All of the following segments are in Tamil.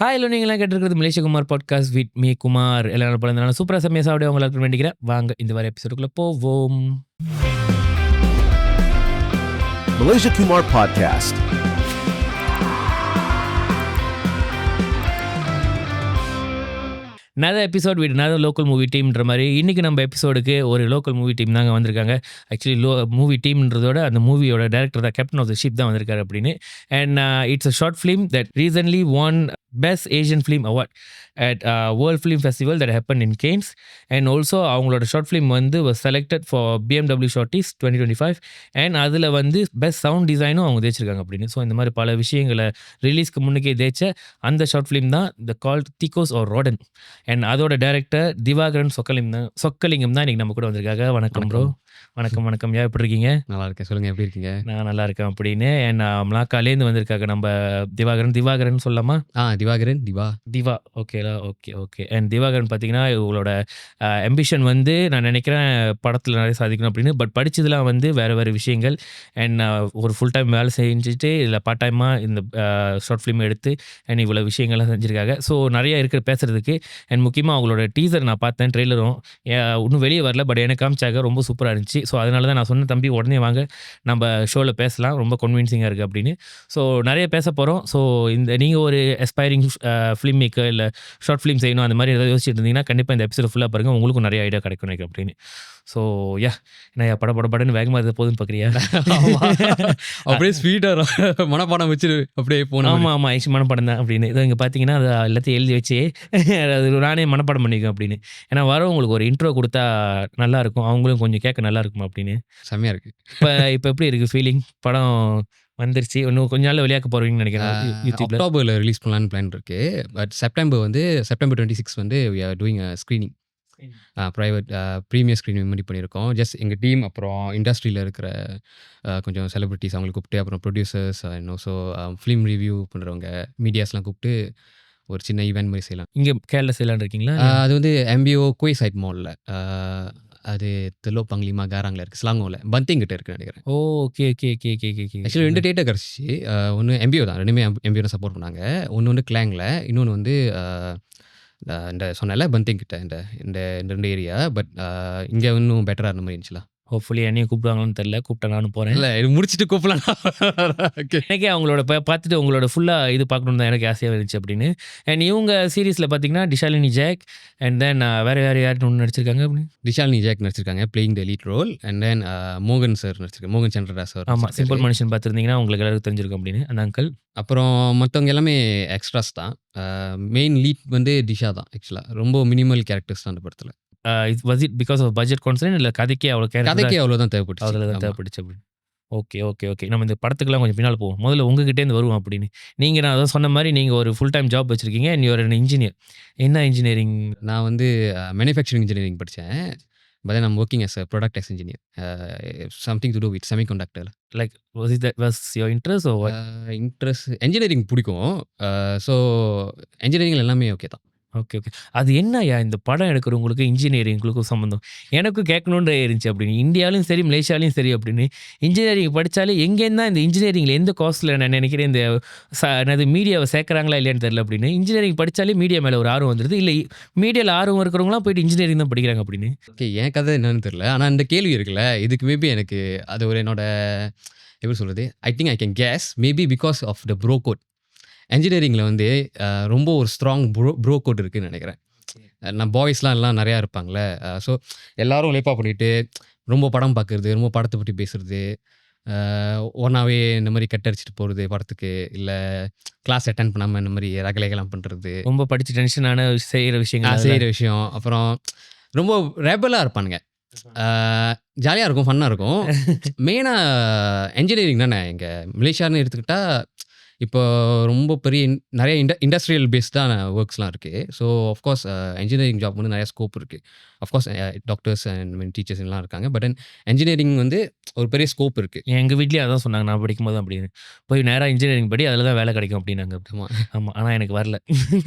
ஹாய் ஹலோ நீங்களாம் கேட்டிருக்கிறது Malaysia Kumar podcast with me Kumar. எல்லாரும் பிறந்தனால சூப்பராக செம்மையாக சாப்பிட உங்களுக்கு வேண்டிக்கிறேன். வாங்க இந்த வார எபிசோடுக்குள்ளே போவோம். Malaysia Kumar Podcast. another episode with another local movie டீம்ன்ற மாதிரி இன்றைக்கி நம்ம எபிசோடுக்கு ஒரு லோக்கல் மூவி டீம் தாங்க வந்திருக்காங்க. ஆக்சுவலி மூவி டீம்ன்றதோட அந்த மூவியோட டேரக்டர் தான், கேப்டன் ஆஃப் த ஷிப் தான் வந்திருக்காரு அப்படின்னு. And it's a short film that recently one Best Asian Film Award at World Film Festival that happened in Cannes. And also அவங்களோட ஷார்ட் ஃபிலிம் வந்து was selected for BMW Shorties 2025 and அதில் வந்து பெஸ்ட் சவுண்ட் டிசைனும் அவங்க தேய்ச்சிருக்காங்க அப்படின்னு. ஸோ இந்த மாதிரி பல விஷயங்களை ரிலீஸ்க்கு முன்னுக்கே தேய்ச்ச அந்த ஷார்ட் ஃபிலிம் தான் த கால்ட் திகோஸ் ஆர் ரோடன். அண்ட் அதோட டைரக்டர் திவாகரன் சொக்கலிங்கம் தான் இன்றைக்கி நம்ம கூட வந்திருக்காங்க. வணக்கம் ப்ரோ. வணக்கம் வணக்கம். யா எப்படி இருக்கீங்க? நல்லா இருக்கேன். சொல்லுங்கள், எப்படி இருக்கீங்க? நான் நல்லா இருக்கேன் அப்படின்னு. அண்ட் மலாக்காலேருந்து வந்திருக்காங்க நம்ம திவாகரன் சொல்லலாமா? திவாகரன் திவா ஓகேலா. ஓகே. அண்ட் திவாகரன் பார்த்தீங்கன்னா இவங்களோட அம்பிஷன் வந்து நான் நினைக்கிறேன் படத்தில் நிறைய சாதிக்கணும் அப்படின்னு. பட் படித்ததுலாம் வந்து வேறு விஷயங்கள். அண்ட் ஒரு ஃபுல் டைம் வேலை செஞ்சுட்டு இதில் பார்ட் டைமாக இந்த ஷார்ட் ஃபிலிம் எடுத்து அண்ட் இவ்வளோ விஷயங்கள்லாம் செஞ்சுருக்காங்க. ஸோ நிறைய இருக்கிற பேசுகிறதுக்கு. அண்ட் முக்கியமாக அவங்களோட டீசர் நான் பார்த்தேன், ட்ரெய்லரும் இன்னும் வெளியே வரல, பட் எனக்கு காமிச்சாங்க, ரொம்ப சூப்பராக இருந்துச்சு. ஸோ அதனால தான் நான் சொன்ன, தம்பி உடனே வாங்க நம்ம ஷோவில் பேசலாம், ரொம்ப கன்வின்சிங்காக இருக்குது அப்படின்னு. ஸோ நிறைய பேச போகிறோம். ஸோ இந்த நீங்கள் ஒரு எஸ்பைரிங் ஃபிலிம் மேக்கர் இல்லை ஷார்ட் ஃபிலிம் செய்யணும் அந்த மாதிரி ஏதாவது யோசிச்சுட்டு இருந்தீங்கன்னா கண்டிப்பாக இந்த எபிசோட் ஃபுல்லாக பாருங்கள், உங்களுக்கும் நிறைய ஐடியா கிடைக்கும் நினைக்கிறேன் அப்படின்னு. ஸோ நான் படன்னு வேகமாக இதை போதுன்னு பார்க்குறியா? அப்படியே ஸ்வீட்டாக மனப்பாடம் வச்சு அப்படியே போனோம். ஆமாம் ஐஷ் மனப்பாடம் தான் அப்படின்னு. இதை இங்கே பார்த்தீங்கன்னா அதை எல்லாத்தையும் எழுதி வச்சு அது நானே மனப்பாடம் பண்ணிக்கேன் அப்படின்னு. ஏன்னா வரவங்களுக்கு ஒரு இன்ட்ரோ கொடுத்தா நல்லாயிருக்கும், அவங்களும் கொஞ்சம் கேட்க நல்லா இருக்கும் அப்படின்னு. செம்மையாக இருக்குது. இப்போ எப்படி இருக்குது ஃபீலிங்? படம் வந்துருச்சு, இன்னும் கொஞ்ச நாள் வெளியாக்க போகிறீங்கன்னு நினைக்கிறேன். யூடியூப்ல அக்டோபரில் ரிலீஸ் பண்ணலான்னு பிளான் இருக்குது. பட் செப்டம்பர் 26 வந்து we are doing a screening, private premiere screening மாதிரி பண்ணியிருக்கோம். ஜஸ்ட் எங்கள் டீம், அப்புறம் இண்டஸ்ட்ரியில் இருக்கிற கொஞ்சம் செலிபிரிட்டிஸ் அவங்களை கூப்பிட்டு, அப்புறம் producers and also film review பண்ணுறவங்க, மீடியாஸ்லாம் கூப்பிட்டு ஒரு சின்ன ஈவெண்ட் மாதிரி செய்யலாம். இங்கே கேரளா செய்யலான்னு இருக்கீங்களா? அது வந்து MBO குய் சைட் மாலில், அது தெலோ பங்லிமா காராங்கில் இருக்குது, ஸ்லாங்கோவில் பந்திங் கிட்ட இருக்குன்னு நினைக்கிறேன். ஓகே. ஆக்சுவலி 2 டேட்டை கிடச்சிச்சு. ஒன்று MBO தான், ரெண்டுமே MBO தான் சப்போர்ட் பண்ணாங்க. ஒன்று வந்து கிளாங்கில், இன்னொன்று வந்து இந்த சொன்னல பந்திங் கிட்ட, இந்த இந்த 2 ஏரியா. பட் இங்கே இன்னும் பெட்டராக இருந்த மாதிரி இருந்துச்சுல. ஹோப்ஃபுல்லி என்னையும் கூப்பிடுவாங்கன்னு தெரியல, கூப்பிட்டா நானும் போகிறேன். இல்லை, இது முடிச்சுட்டு கூப்பிடலாம். எனக்கே அவங்களோட பார்த்துட்டு உங்களோட ஃபுல்லாக இது பார்க்கணுன்னு தான் எனக்கு ஆசையாக இருந்துச்சு அப்படின்னு. அண்ட் இவங்க சீரீஸில் பார்த்தீங்கன்னா டிஷாலினி ஜாக் அண்ட் தென் வேறு யார் ஒன்று நடிச்சிருக்காங்க அப்படின்னு. டிஷாலினி ஜாக் நடிச்சிருக்காங்க playing the lead role. And then மோகன் சார் நடிச்சிருக்காங்க, மோகன் சந்திரா சார். ஆமாம், சிம்பிள் மனுஷன் பார்த்துருந்தீங்கன்னா உங்களுக்கு எல்லாருக்கும் தெரிஞ்சிருக்கும் அப்படின்னு அந்த அங்கிள். அப்புறம் மற்றவங்க எல்லாமே எக்ஸ்ட்ராஸ் தான். மெயின் லீட் வந்து டிஷா தான். ஆக்சுவலாக ரொம்ப மினிமல் கேரக்டர்ஸ் தான் அந்த படத்தில். was it because of budget constraint இல்லை கதைக்கே அவ்வளோதான் தேவைப்பட்டுச்சு. அவ்வளோதான் தேவைப்பட்டுச்சு அப்படின்னு. ஓகே. நம்ம இந்த படத்துக்குலாம் கொஞ்சம் பின்னால் போவோம். முதல்ல உங்ககிட்டேருந்து வருவோம் அப்படின்னு. நீங்கள் நான் அதான் சொன்ன மாதிரி நீங்கள் ஒரு ஃபுல் டைம் ஜாப் வச்சுருக்கீங்க அண்ட் யூஆர் an இன்ஜினியர். என்ன இன்ஜினியரிங்? நான் வந்து மேனுஃபேக்சரிங் இன்ஜினியரிங் படித்தேன். But then I'm working as a product as engineer, something to do with semiconductor. Like was your interest or what? Interest engineering பிடிக்கும். ஸோ என்ஜினியரிங் எல்லாமே ஓகே தான். ஓகே. அது என்னயா இந்த படம் எடுக்கிறவங்களுக்கு இன்ஜினியரிங்களுக்கும் சம்மந்தம் எனக்கு கேட்கணுன்ற இருந்துச்சு அப்படின்னு. இந்தியாவிலும் சரி மலேசியாலையும் சரி அப்படின்னு இன்ஜினியரிங் படித்தாலே எங்கேருந்தா இந்த இன்ஜினியரிங்கில் எந்த கோர்ஸில் நான் நினைக்கிறேன் இந்த என்னது மீடியாவை சேர்க்குறாங்களா இல்லையான்னு தெரியல அப்படின்னு. இன்ஜினியரிங் படித்தாலே மீடியா மேலே ஒரு ஆர்வம் வந்துடுது, இல்லை மீடியாவில் ஆர்வம் இருக்கிறவங்களாம் போயிட்டு இன்ஜினியரிங் தான் படிக்கிறாங்க அப்படின்னு. ஓகே, என் கதை என்னன்னு தெரியல. ஆனால் இந்த கேள்வி இருக்குல்ல, இதுக்கு மேபி எனக்கு அது ஒரு என்னோட எப்படி சொல்கிறது, I think I can guess maybe because of the bro code. என்ஜினியரிங்கில் வந்து ரொம்ப ஒரு ஸ்ட்ராங் ப்ரோ கோட் இருக்குதுன்னு நினைக்கிறேன். நான் பாய்ஸ்லாம் எல்லாம் நிறையா இருப்பாங்களே. ஸோ எல்லோரும் லேப்பாக பண்ணிவிட்டு ரொம்ப படம் பார்க்குறது, ரொம்ப படத்தை பற்றி பேசுகிறது, ஒன்றாவே இந்த மாதிரி கட்டடிச்சிட்டு போகிறது படத்துக்கு, இல்லை கிளாஸ் அட்டென்ட் பண்ணாமல் இந்த மாதிரி ரகலைகள்லாம் பண்ணுறது, ரொம்ப படித்து டென்ஷனான செய்கிற விஷயம். அப்புறம் ரொம்ப ரேபலாக இருப்பானுங்க. ஜாலியாக இருக்கும், ஃபன்னாக இருக்கும். மெயினாக என்ஜினியரிங் தானே. இங்கே மலேசியான்னு எடுத்துக்கிட்டால் இப்போ ரொம்ப பெரிய நிறைய இண்டஸ்ட்ரியல் பேஸ்டான ஒர்க்ஸ்லாம் இருக்குது. ஸோ ஆஃப்கோர்ஸ் என்ஜினியரிங் ஜாப் வந்து நிறையா ஸ்கோப் இருக்குது. ஆஃப்கோர்ஸ் டாக்டர்ஸ் அண்ட் டீச்சர்ஸ் எல்லாம் இருக்காங்க. பட் என்ஜினியரிங் வந்து ஒரு பெரிய ஸ்கோப் இருக்குது. எங்கள் வீட்லேயே அதான் சொன்னாங்க, நான் படிக்கும்போது அப்படின்னு போய் நேராக இன்ஜினியரிங் படி அதில் தான் வேலை கிடைக்கும் அப்படின்னாங்க. ஆமாம், ஆனால் எனக்கு வரல.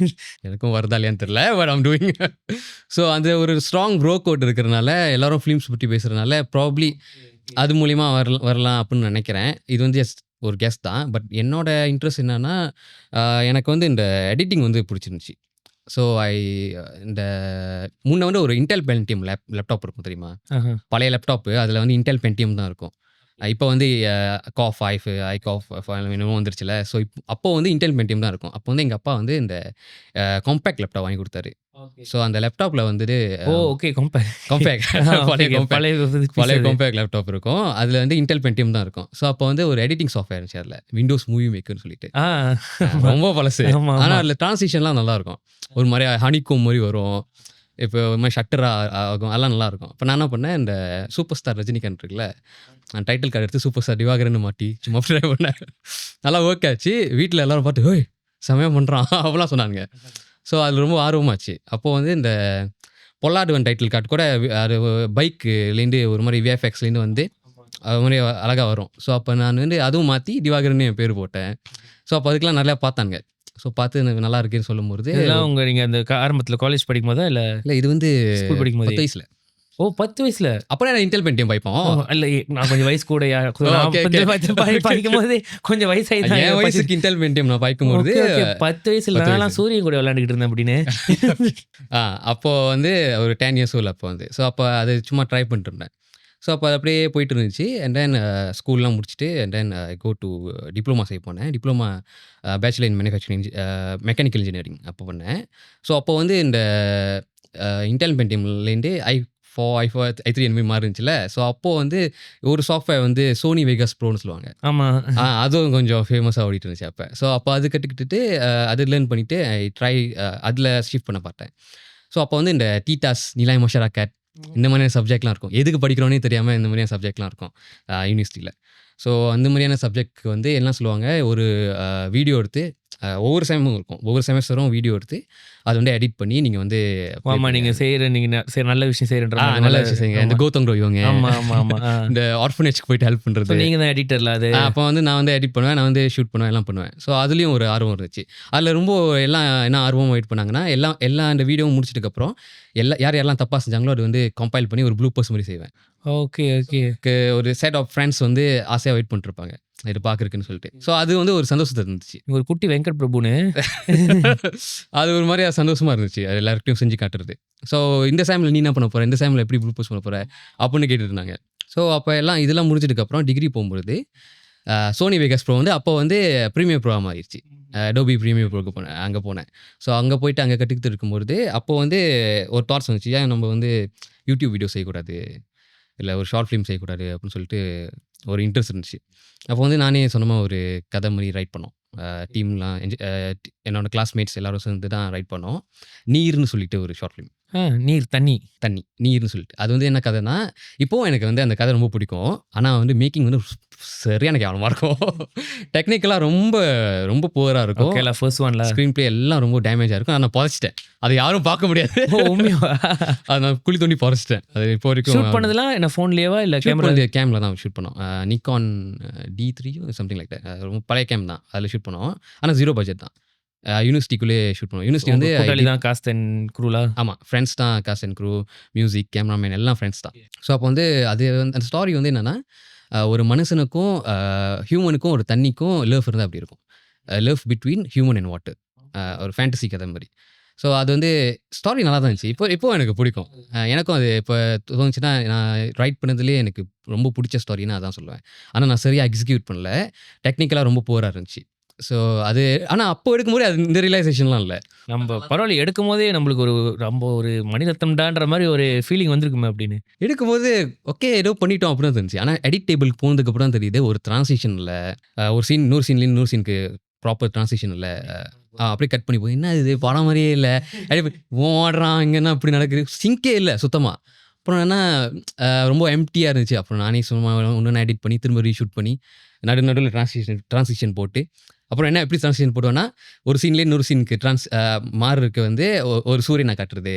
எனக்கும் வருதா இல்லையான்னு தெரியல, பட் ஐம் டூயிங். ஸோ அந்த ஒரு ஸ்ட்ராங் ப்ரோ கோட் இருக்கிறனால எல்லோரும் ஃபிலிம்ஸ் பற்றி பேசுகிறதுனால ப்ராப்ளி அது மூலிமா வரலாம் அப்படின்னு நினைக்கிறேன். இது வந்து ஜஸ்ட் ஒரு கெஸ் தான். பட் என்னோட இன்ட்ரெஸ்ட் என்னன்னா, எனக்கு வந்து இந்த எடிட்டிங் வந்து பிடிச்சிருந்துச்சு. ஸோ இந்த முன்ன வந்து ஒரு Intel Pentium லேப்டாப் இருக்கும் தெரியுமா? ஆஹா. பழைய லேப்டாப்பு அதில வந்து Intel Pentium தான் இருக்கும். இப்போ வந்து Core 5, iCore 5 என்னமோ வந்துருச்சுல. ஸோ அப்போ வந்து Intel Pentium தான் இருக்கும். அப்போ வந்து எங்க அப்பா வந்து இந்த காம்பேக்ட் லேப்டாப் வாங்கி குடுத்தாரு. ஸோ அந்த லேப்டாப்ல வந்துட்டு ஓகே. காம்பேக்ட். காம்பேக்ட் பழைய காம்பேக்ட் பழைய காம்பேக்ட் லேப்டாப் இருக்கும். அதில வந்து Intel Pentium தான் இருக்கும். ஸோ அப்போ வந்து ஒரு எடிட்டிங் சாஃப்ட்வேர் இருந்துச்சு அதில. Windows Movie Makerன்னு சொல்லிட்டு. ஆ. ரொம்ப பழசு. ஆமா, ஆனா ஆமா. அதில டிரான்சிஷன்லாம் நல்லாருக்கும். ஒரு மாரி ஹனிகோம் மாரி வரும். இப்போ ஒரு மாரி ஷட்டரா ஆகும். அதெல்லாம் நல்லாருக்கும். அப்ப நான் என்ன பண்ணேன், இந்த சூப்பர் ஸ்டார் ரஜினிகாந்த் இருக்குல்ல, டைட்டில் கார்டு எடுத்து சூப்பர் ஸ்டார் திவாகர்ன்னு மாட்டி சும்மா ட்ரை பண்ணேன். நல்லா ஒர்க் ஆச்சு. வீட்ல எல்லாரும் பார்த்து, "ஓய்! செமையா பண்றான்" அப்படிலாம் சொன்னானுங்க. ஸோ அது ரொம்ப ஆர்வமாச்சு. அப்போ வந்து இந்த பொல்லார்ட் ஒன் டைட்டில் கார்டு கூட அது பைக்லேருந்து ஒரு மாரி விஎஃப்எக்ஸ்லேருந்து வந்து அது மாரி அழகா வரும். ஸோ அப்போ நான் வந்து அதுவும் மாத்தி திவாகர்ன்னு என் பேர் போட்டேன். ஸோ அப்போ அதுக்கெல்லாம் நெறையா பார்த்தானுங்க. ஸோ பார்த்து எனக்கு நல்லா இருக்குன்னு சொல்லும்பொழுது, இதெல்லாம் நீங்க அந்த ஆரம்பத்துல காலேஜ் படிக்கும்போதா? இல்ல இல்ல இது வந்து ஸ்கூல் படிக்கும்போதே? 10 வயசுல. ஓ! 10 வயசுல. அப்பறம் நான் Intel Pentium பாய்ப்போம். இல்ல நான் கொஞ்சம் வயசு கூடயா? நான் ஓகே, வந்து ஓகே. படிக்கும்போதே கொஞ்சம் வயசாகி தான் என் வயசுக்கு Intel Pentium நான் பாய்க்கும்பொழுது, ஓகே, ஓகே. 10 வயசுல 10 நான்லாம் வயசு. சூரியன் கூட விளையாண்டுக்கிட்டு இருந்தேன் அப்படின்னு. அப்போ வந்து ஒரு 10 இயர்ஸ் ஓல்டு அப்போ வந்து. ஸோ அப்போ அது சும்மா ட்ரை பண்ணிட்டு இருந்தேன். ஸோ அப்போ அது அப்படியே போயிட்டு இருந்துச்சு. அண்ட் தென் ஸ்கூல்லாம் முடிச்சுட்டு and then I go to diploma செய்ய போனேன். Diploma bachelor in manufacturing mechanical engineering அப்போ பண்ணேன். ஸோ அப்போ வந்து இந்த Intel Pentiumலேருந்து i4, i3 அந்த மாரி மாறிருந்துச்சுல. ஸோ அப்போ வந்து ஒரு சாஃப்ட்வேர் வந்து Sony Vegas Proன்னு சொல்லுவாங்க. ஆமா. அதுவும் கொஞ்சம் ஃபேமஸா ஓடிட்டு இருந்துச்சு அப்ப. ஸோ அப்போ அது கத்துக்கிட்டுட்டு அது லேர்ன் பண்ணிட்டு ஐ ட்ரை அதில ஷிஃப்ட் பண்ண பார்த்தேன். ஸோ அப்போ வந்து இந்த டீடாஸ், நிலாய் மொஷராக்கட் இந்த மாதிரியான சப்ஜெக்ட்லாம் இருக்கும். எதுக்கு படிக்கிறோன்னே தெரியாம இந்த மாதிரியான சப்ஜெக்ட்லாம் இருக்கும் யூனிவர்சிட்டியில. ஸோ அந்த மாதிரியான சப்ஜெக்ட்க்கு வந்து என்ன சொல்லுவாங்க, ஒரு வீடியோ எடுத்து ஒவ்வொரு செம்மும் இருக்கும். ஒவ்வொரு செமஸ்டரும் வீடியோ எடுத்து அதை வந்து எடிட் பண்ணி நீங்க வந்து ஆமா. நீங்க நல்ல விஷயம் செய்யறன்ற மாதிரி நல்ல விஷயம் செய்யுங்க. இந்த கௌதம் க்ரோ இவங்க ஆமா, ஆமா, ஆமா. இந்த ஆர்ஃபனேஜ்க்கு போயிட்டு ஹெல்ப் பண்றது. நீங்க தான் எடிட்டர்ல அது. அப்போ வந்து நான் வந்து எடிட் பண்ணுவேன். நான் வந்து ஷூட் பண்ணுவேன். எல்லாம் பண்ணுவேன். ஸோ அதுலயும் ஒரு ஆர்வம் இருந்துச்சு. அதில ரொம்ப எல்லாம் என்ன ஆர்வமா வெயிட் பண்ணாங்கன்னா, எல்லா இந்த வீடியோவும் முடிச்சதுக்கப்புறம் யாரெல்லாம் தப்பா செஞ்சாங்களோ அது வந்து கம்பைல் பண்ணி ஒரு ப்ளூபர்ஸ் மாரி செய்வேன். Okay, okay. ஒரு செட் ஆஃப் ஃப்ரெண்ட்ஸ் வந்து ஆசையா வெயிட் பண்ணிட்டு இருப்பாங்க. இது பார்க்கறதுக்குன்னு சொல்லிட்டு. ஸோ அது வந்து ஒரு சந்தோஷத்த இருந்துச்சு. ஒரு குட்டி வெங்கட் பிரபுன்னு. அது ஒரு மாரி சந்தோஷமா இருந்துச்சு. அது எல்லார்கிட்டயும் செஞ்சு காட்டுறது. ஸோ இந்த செம்ல நீ என்ன பண்ண போற? இந்த செம்ல எப்படி ப்ளூபர்ஸ் பண்ண போற? அப்படின்னு கேட்டுட்டு இருந்தாங்க. ஸோ அப்போ இதெல்லாம் முடிஞ்சதுக்கப்புறம் டிகிரி போகும்பொழுது Sony Vegas Pro வந்து அப்போ வந்து Premiere Pro மாறிடுச்சு. Adobe Premiere Proக்கு போனேன். அங்க போனேன். ஸோ அங்க போயிட்டு அங்க கத்துக்கிட்டு இருக்கும்பொழுது அப்போ வந்து ஒரு தாட்ஸ் வந்துச்சு. ஏன் நம்ம வந்து யூடியூப் வீடியோ செய்யக்கூடாது? இல்ல ஒரு ஷார்ட் ஃபிலிம் செய்யக்கூடாது அப்படின்னு சொல்லிட்டு ஒரு இன்ட்ரெஸ்ட் இருந்துச்சு. அப்போ வந்து நானே சொந்தமா ஒரு கதை மாரி ரைட் பண்ணோம். டீம்லாம் என்னோட கிளாஸ்மேட்ஸ் எல்லாரும் சேர்ந்து தான் ரைட் பண்ணோம். நீர்ன்னு சொல்லிட்டு ஒரு ஷார்ட் ஃபிலிம். நீர், தண்ணி. நீர்ன்னு சொல்லிட்டு. அது வந்து என்ன கதைன்னா, இப்போவும் எனக்கு வந்து அந்த கதை ரொம்ப பிடிக்கும். ஆனா வந்து மேக்கிங் வந்து சரியான கேவலமா இருக்கும். டெக்னிக்கலா ரொம்ப ரொம்ப புவரா இருக்கும். ஓகேல ஃபர்ஸ்ட் ஒன்ல. ஸ்க்ரீன் பிளே எல்லாம் ரொம்ப டேமேஜா இருக்கும். நான் புதைச்சிட்டேன். அதை யாரும் பார்க்க முடியாது. உண்மையா? அதை நான் குழி தோண்டி புதைச்சிட்டேன். அது இப்போ வரைக்கும் ஷூட் பண்ணதெல்லாம் என்ன ஃபோன்லயேவா இல்ல கேமரா தான் ஷூட் பண்ணோம். Nikon D3 something like that. ரொம்ப பழைய கேம் தான். அதில் ஷூட் பண்ணோம். ஆனா 0 பட்ஜெட் தான். யூனிவர்சிட்டிக்குள்ளே ஷூட் பண்ணுவோம். யூனிவர்சிட்டி வந்து கூட்டாளி தான் காஸ்ட் அண்ட் க்ரூலா? ஆமா. ஃப்ரெண்ட்ஸ் தான் cast and crew, music, cameraman எல்லாம் ஃப்ரெண்ட்ஸ் தான். ஸோ அப்போ வந்து அது அந்த ஸ்டோரி வந்து என்னன்னா, ஒரு மனுஷனுக்கும் ஹியூமனுக்கும் ஒரு தண்ணிக்கும் லவ் இருந்தால் அப்படி இருக்கும். Love between human and water. ஒரு ஃபேண்டசி கதை மாதிரி. ஸோ அது வந்து ஸ்டோரி நல்லா தான் இருந்துச்சு. இப்போ எனக்கு பிடிக்கும். எனக்கும் அது இப்போ தோணுச்சுன்னா நான் ரைட் பண்ணதுலேயே எனக்கு ரொம்ப பிடிச்ச ஸ்டோரின்னு அதான் சொல்லுவேன். ஆனால் நான் சரியாக எக்ஸிக்யூட் பண்ணல. டெக்னிக்கலாக ரொம்ப புவராக இருந்துச்சு. ஸோ அது ஆனால் அப்போ எடுக்கும்போது அது இந்த ரியலைசேஷன்லாம் இல்லை. நம்ம பரவாயில்ல எடுக்கும் போதே நம்மளுக்கு ரொம்ப ஒரு மணிரத்னம்டான்ற மாதிரி ஒரு ஃபீலிங் வந்திருக்குமே அப்படின்னு. எடுக்கும்போது ஓகே ஏதோ பண்ணிட்டோம் அப்படின்னு இருந்துச்சு. ஆனால் எடிட் டேபிளுக்கு போனதுக்கு அப்புறம் தான் தெரியுது ஒரு டிரான்சிஷன் இல்லை. ஒரு சீன் இன்னொரு சீனுக்கு ப்ராப்பர் டிரான்சிஷன் இல்லை. அப்படியே கட் பண்ணி போய் என்ன இது படம் மாதிரியே இல்லை, ஓடுறான் இங்கன்னா அப்படி நடக்குது, சிங்கே இல்லை சுத்தமாக. அப்புறம் என்ன ரொம்ப எம்டியாக இருந்துச்சு. அப்புறம் நானே சும்மா ஒன்று எடிட் பண்ணி திரும்ப ரீஷூட் பண்ணி நடுவில் டிரான்சிஷன் போட்டு அப்புறம் என்ன எப்படி ட்ரான்ஸ்லேஷன் போடுவேன்னா ஒரு சீன்லேயே இன்னொரு சீனுக்கு மாறுக்கு வந்து ஒரு சூரியனை காட்டுறது.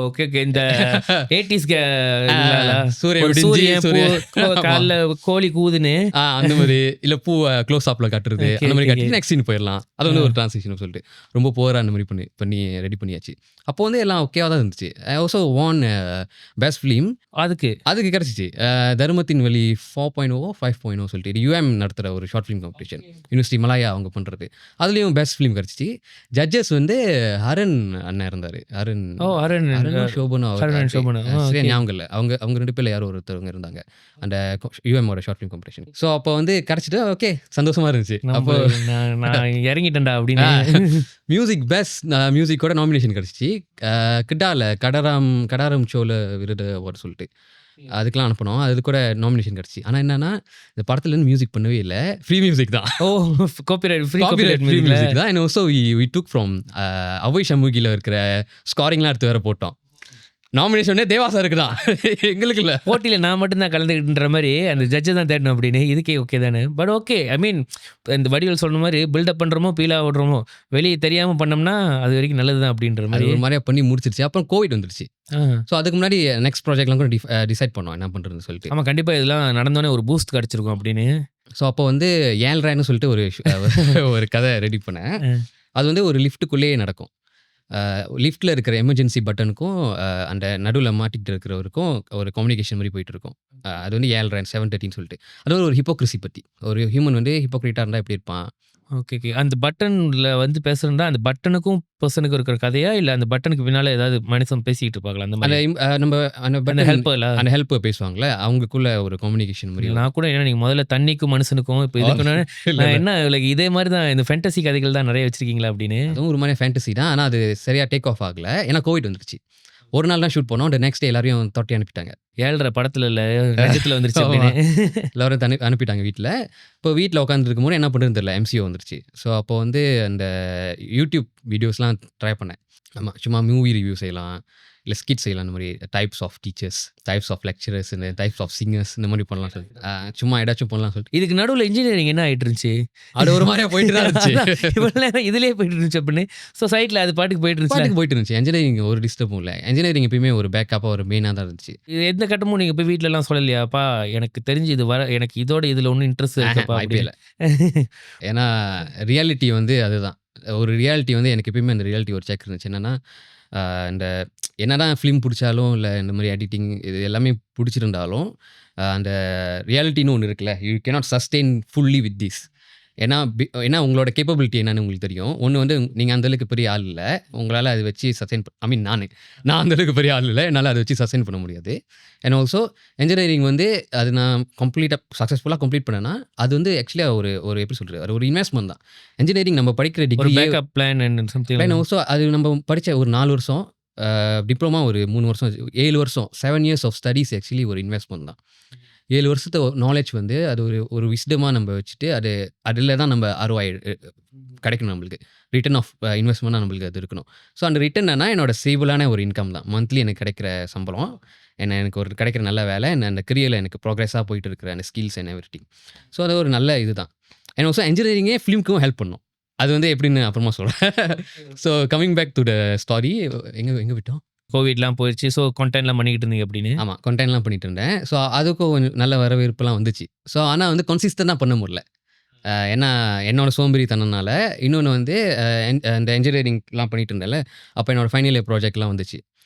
Okay okay. இந்த 80s சூரியன் ஒரு விடிஞ்சு, சூரியன் சூரியன் காலைல கோழி கூதுன்னு அந்த மாதிரி இல்ல பூவை க்ளோஸ் அப்ல காட்டுறது Okay, அந்த மாதிரி okay, காட்டி நெக்ஸ்ட் சீன் போயிடலாம். அது வந்து ஒரு ட்ரான்ஸ்லேஷன் சொல்லிட்டு ரொம்ப போரா அந்த மாதிரி பண்ணி ரெடி பண்ணியாச்சு. அப்போ வந்து எல்லாம் ஓகேவா தான் இருந்துச்சு. I also won best film அதுக்கு கிடைச்சிச்சு. தர்மத்தின் வழி 4.0 5.0 சொல்லிட்டு யூஎம் நடத்துகிற ஒரு short film competition university Malaya அவங்க பண்ணுறது. அதுலேயும் பெஸ்ட் ஃபிலிம் கிடச்சிச்சு. ஜட்ஜஸ் வந்து ஹரன் அண்ணன் இருந்தார். அருண் சோபனா ஹரன் சோபனா. சரியா ஞாபகம் இல்லை. அவங்க 2 பேர்ல யாரோ ஒருத்தவங்க இருந்தாங்க அந்த யூஎம்மோட ஷார்ட் ஃபிலிம் காம்படிஷன். ஸோ அப்போ வந்து கிடச்சிட்டு ஓகே சந்தோஷமா இருந்துச்சு. அப்போ நான் இறங்கிட்டேன்டா அப்படின்னு. மியூசிக் பெஸ்ட் மியூசிக்கோட நாமினேஷன் கிடச்சிச்சு. கிட்டால கடாரம் ஷோவில் விருது அவார்டு சொல்லிட்டு அதுக்கெலாம் அனுப்பணும். அது கூட நாமினேஷன் கிடச்சி. ஆனால் என்னன்னா இந்த படத்துலேருந்து மியூசிக் பண்ணவே இல்லை. ஃப்ரீ மியூசிக் தான். Oh copyright free free music தான். And also we took from அவை சமூகியில் இருக்கிற ஸ்காரிங்லாம் எடுத்து வேற போட்டோம். நாமினேஷனே தேவாசா இருக்குதான் எங்களுக்கு இல்லை. போட்டியில் நான் மட்டும்தான் கலந்துக்கிட்டுன்ற மாதிரி அந்த ஜட்ஜை தான் தேடணும் அப்படின்னு. இதுக்கே ஓகே தானே. பட் ஓகே ஐ மீன் இந்த வடிவல் சொன்ன மாதிரி பில்டப் பண்ணுறோமோ பீலாக விடுறோமோ வெளியே தெரியாமல் பண்ணோம்னா அது வரைக்கும் நல்லது தான் அப்படின்ற மாதிரி ஒரு மாதிரியா பண்ணி முடிச்சிருச்சு. அப்புறம் கோவிட் வந்துருச்சு. ஸோ அதுக்கு முன்னாடி நெக்ஸ்ட் ப்ராஜெக்ட்லாம் கூட டிசைட் பண்ணோம் என்ன பண்ணுறதுன்னு சொல்லிட்டு. ஆமாம் கண்டிப்பாக இதெல்லாம் நடந்தோடனே ஒரு பூஸ்ட் கிடச்சிருக்கும் அப்படின்னு. ஸோ அப்போ வந்து ஏழ்ரான்னு சொல்லிட்டு ஒரு கதை ரெடி பண்ணேன். அது வந்து ஒரு லிஃப்ட்டுக்குள்ளேயே நடக்கும். லிஃப்ட்டில் இருக்கிற எமர்ஜென்சி பட்டனுக்கும் அந்த நடுவில் மாட்டிக்கிட்டு இருக்கிறவருக்கும் ஒரு கம்யூனிகேஷன் மாதிரி போயிட்டு இருக்கும். அது வந்து 7:13 சொல்லிட்டு அது ஒரு ஹிப்போக்ரஸி பற்றி. ஒரு ஹியூமன் வந்து ஹிப்போக்ரிட்டாக இருந்தால் எப்படி இருப்பான். Okay okay. அந்த பட்டனில் வந்து பேசுகிறா அந்த பட்டனுக்கும் பர்சனுக்கும் இருக்கிற கதையா இல்லை அந்த பட்டனுக்கு பின்னால் ஏதாவது மனுஷன் பேசிக்கிட்டு இருப்பாங்களா அந்த மாதிரி நம்ம அந்த அந்த ஹெல்ப்பர்? அந்த ஹெல்ப்பை பேசுவாங்களே அவங்களுக்குள்ள ஒரு கம்யூனிகேஷன் மாதிரி. நான் கூட என்ன நீங்கள் முதல்ல தண்ணிக்கும் மனுஷனுக்கும் இப்போ இதுக்கு நான் என்ன லைக் இதே மாதிரி தான் இந்த ஃபேண்டசி கதைகள் தான் நிறைய வச்சிருக்கீங்களா அப்படின்னு. அதுவும் ஒரு மாதிரி ஃபேண்டசி தான். ஆனால் அது சரியாக டேக் ஆஃப் ஆகலை. ஏன்னா கோவிட் வந்துருச்சு. ஒரு நாள் தான் ஷூட் பண்ணோம். நெக்ஸ்ட் டே எல்லாரையும் தொட்டி அனுப்பிட்டாங்க. 7:30 படத்தில் இல்லை நிஜத்தில் வந்துருச்சு அப்படின்னு எல்லாரும் அனுப்பிட்டாங்க வீட்டில். இப்போ வீட்டில் உட்காந்துருக்கும் போது என்ன பண்ணுறதுன்னு தெரியல. எம்சிஓ வந்துருச்சு. ஸோ அப்போ வந்து அந்த யூடியூப் வீடியோஸ்லாம் ட்ரை பண்ணேன். ஆமாம் சும்மா மூவி ரிவ்யூ செய்யலாம் இல்லை ஸ்கிட் செய்யலாம். அந்த மாதிரி types of teachers, types of lecturers, இந்த டைப்ஸ் ஆஃப் சிங்கர்ஸ் இந்த மாதிரி பண்ணலாம் சொல்லிட்டு சும்மா ஏதாச்சும் பண்ணலாம் சொல்லிட்டு. இதுக்கு நடுவில் இன்ஜினியரிங் என்ன ஆகிட்டு இருந்துச்சு? அது ஒரு மாதிரியா போயிட்டு தான் இருந்துச்சு. இவ்வளோ இதுலேயே போயிட்டு இருந்துச்சு அப்படின்னு சொசைட்டியில் அது பாட்டுக்கு போயிட்டு இருந்துச்சு. இன்ஜினியரிங் ஒரு டிஸ்டர்பும் இல்லை. இன்ஜினியரிங் எப்பயுமே ஒரு பேக்கப்பாக ஒரு மெயினாக தான் இருந்துச்சு. இது எந்த கட்டமும் நீங்கள் போய் வீட்டிலலாம் சொல்லலையாப்பா எனக்கு தெரிஞ்சு இது எனக்கு இதோட இதில் ஒன்றும் இன்ட்ரெஸ்ட் இருக்குப்பா வாய்ப்பே இல்லை. ஏன்னா ரியாலிட்டி வந்து அதுதான். ஒரு ரியாலிட்டி வந்து எனக்கு எப்பயுமே அந்த ரியாலிட்டி ஒரு செக் இருந்துச்சு. என்னென்னா இந்த என்னதான் ஃபிலிம் பிடிச்சாலும் இல்லை இந்த மாதிரி எடிட்டிங் இது எல்லாமே பிடிச்சிருந்தாலும் அந்த ரியாலிட்டின்னு ஒன்று இருக்குல்ல. You cannot sustain fully with this. ஏன்னா உங்களோட கேப்பபிலிட்டி என்னன்னு உங்களுக்கு தெரியும். ஒன்று வந்து நீங்கள் அந்தளவுக்கு பெரிய ஆள் இல்லை. உங்களால் அதை வச்சு சஸ்டெயின் நான் அந்தளவுக்கு பெரிய ஆள் இல்லை. என்னால் அதை வச்சு சஸ்டெயின் பண்ண முடியாது. அண்ட் ஆல்சோ இன்ஜினியரிங் வந்து அது நான் சக்ஸஸ்ஃபுல்லாக கம்ப்ளீட் பண்ணேன்னா அது வந்து ஆக்சுவலியாக ஒரு எப்படி சொல்கிறது ஒரு இன்வெஸ்ட்மெண்ட் தான். இன்ஜினியரிங் நம்ம படிக்கிற டிகிரி பேக்கப் பிளான் ஆல்சோ அது நம்ம படித்த ஒரு 4 வருஷம் டிப்ளமா ஒரு 3 வருஷம் 7 வருஷம் 7 years ஆஃப் ஸ்டடீஸ் ஆக்சுவலி ஒரு இன்வெஸ்ட்மெண்ட் தான். 7 வருஷத்து நாலேஜ் வந்து அது ஒரு விஸ்டமாக நம்ம வச்சுட்டு அதில் தான் நம்ம ROI கிடைக்கணும். நம்மளுக்கு ரிட்டர்ன் ஆஃப் இன்வெஸ்ட்மெண்ட்டாக நம்மளுக்கு அது இருக்கணும். ஸோ அந்த ரிட்டர்ன்னா என்னோட ஸ்டேபிளான ஒரு இன்கம் தான். மந்த்லி எனக்கு கிடைக்கிற சம்பளம், எனக்கு ஒரு கிடைக்கிற நல்ல வேலை, அந்த கரியரில் எனக்கு ப்ரோக்ரெஸாக போயிட்டு இருக்கிற அந்த ஸ்கில்ஸ் அண்ட் எவ்ரிதிங். ஸோ அது ஒரு நல்ல இது தான். அண்ட் ஆல்சோ இன்ஜினியரிங்கே ஃபிலிம்க்கும் ஹெல்ப் பண்ணும். அது வந்து எப்படின்னு அப்புறமா சொல்கிறேன். So coming back to the story. எங்கே விட்டோம்? கோவிட்லாம் போயிடுச்சு. ஸோ கண்டென்ட்லாம் பண்ணிக்கிட்டு இருந்தீங்க அப்படின்னு. ஆமாம் கண்டென்ட்லாம் பண்ணிட்டு இருந்தேன். ஸோ அதுக்கும் கொஞ்சம் நல்ல வரவேற்புலாம் வந்துச்சு. ஸோ ஆனால் வந்து கன்சிஸ்டண்டாக பண்ண முடியல. ஏன்னா என்னோட சோம்பேறித்தனனால. இன்னொன்று வந்து இந்த இன்ஜினியரிங்லாம் பண்ணிட்டு இருந்தேன்ல அப்போ என்னோட ஃபைனல் இயர் ப்ராஜெக்ட்லாம் வந்துச்சு.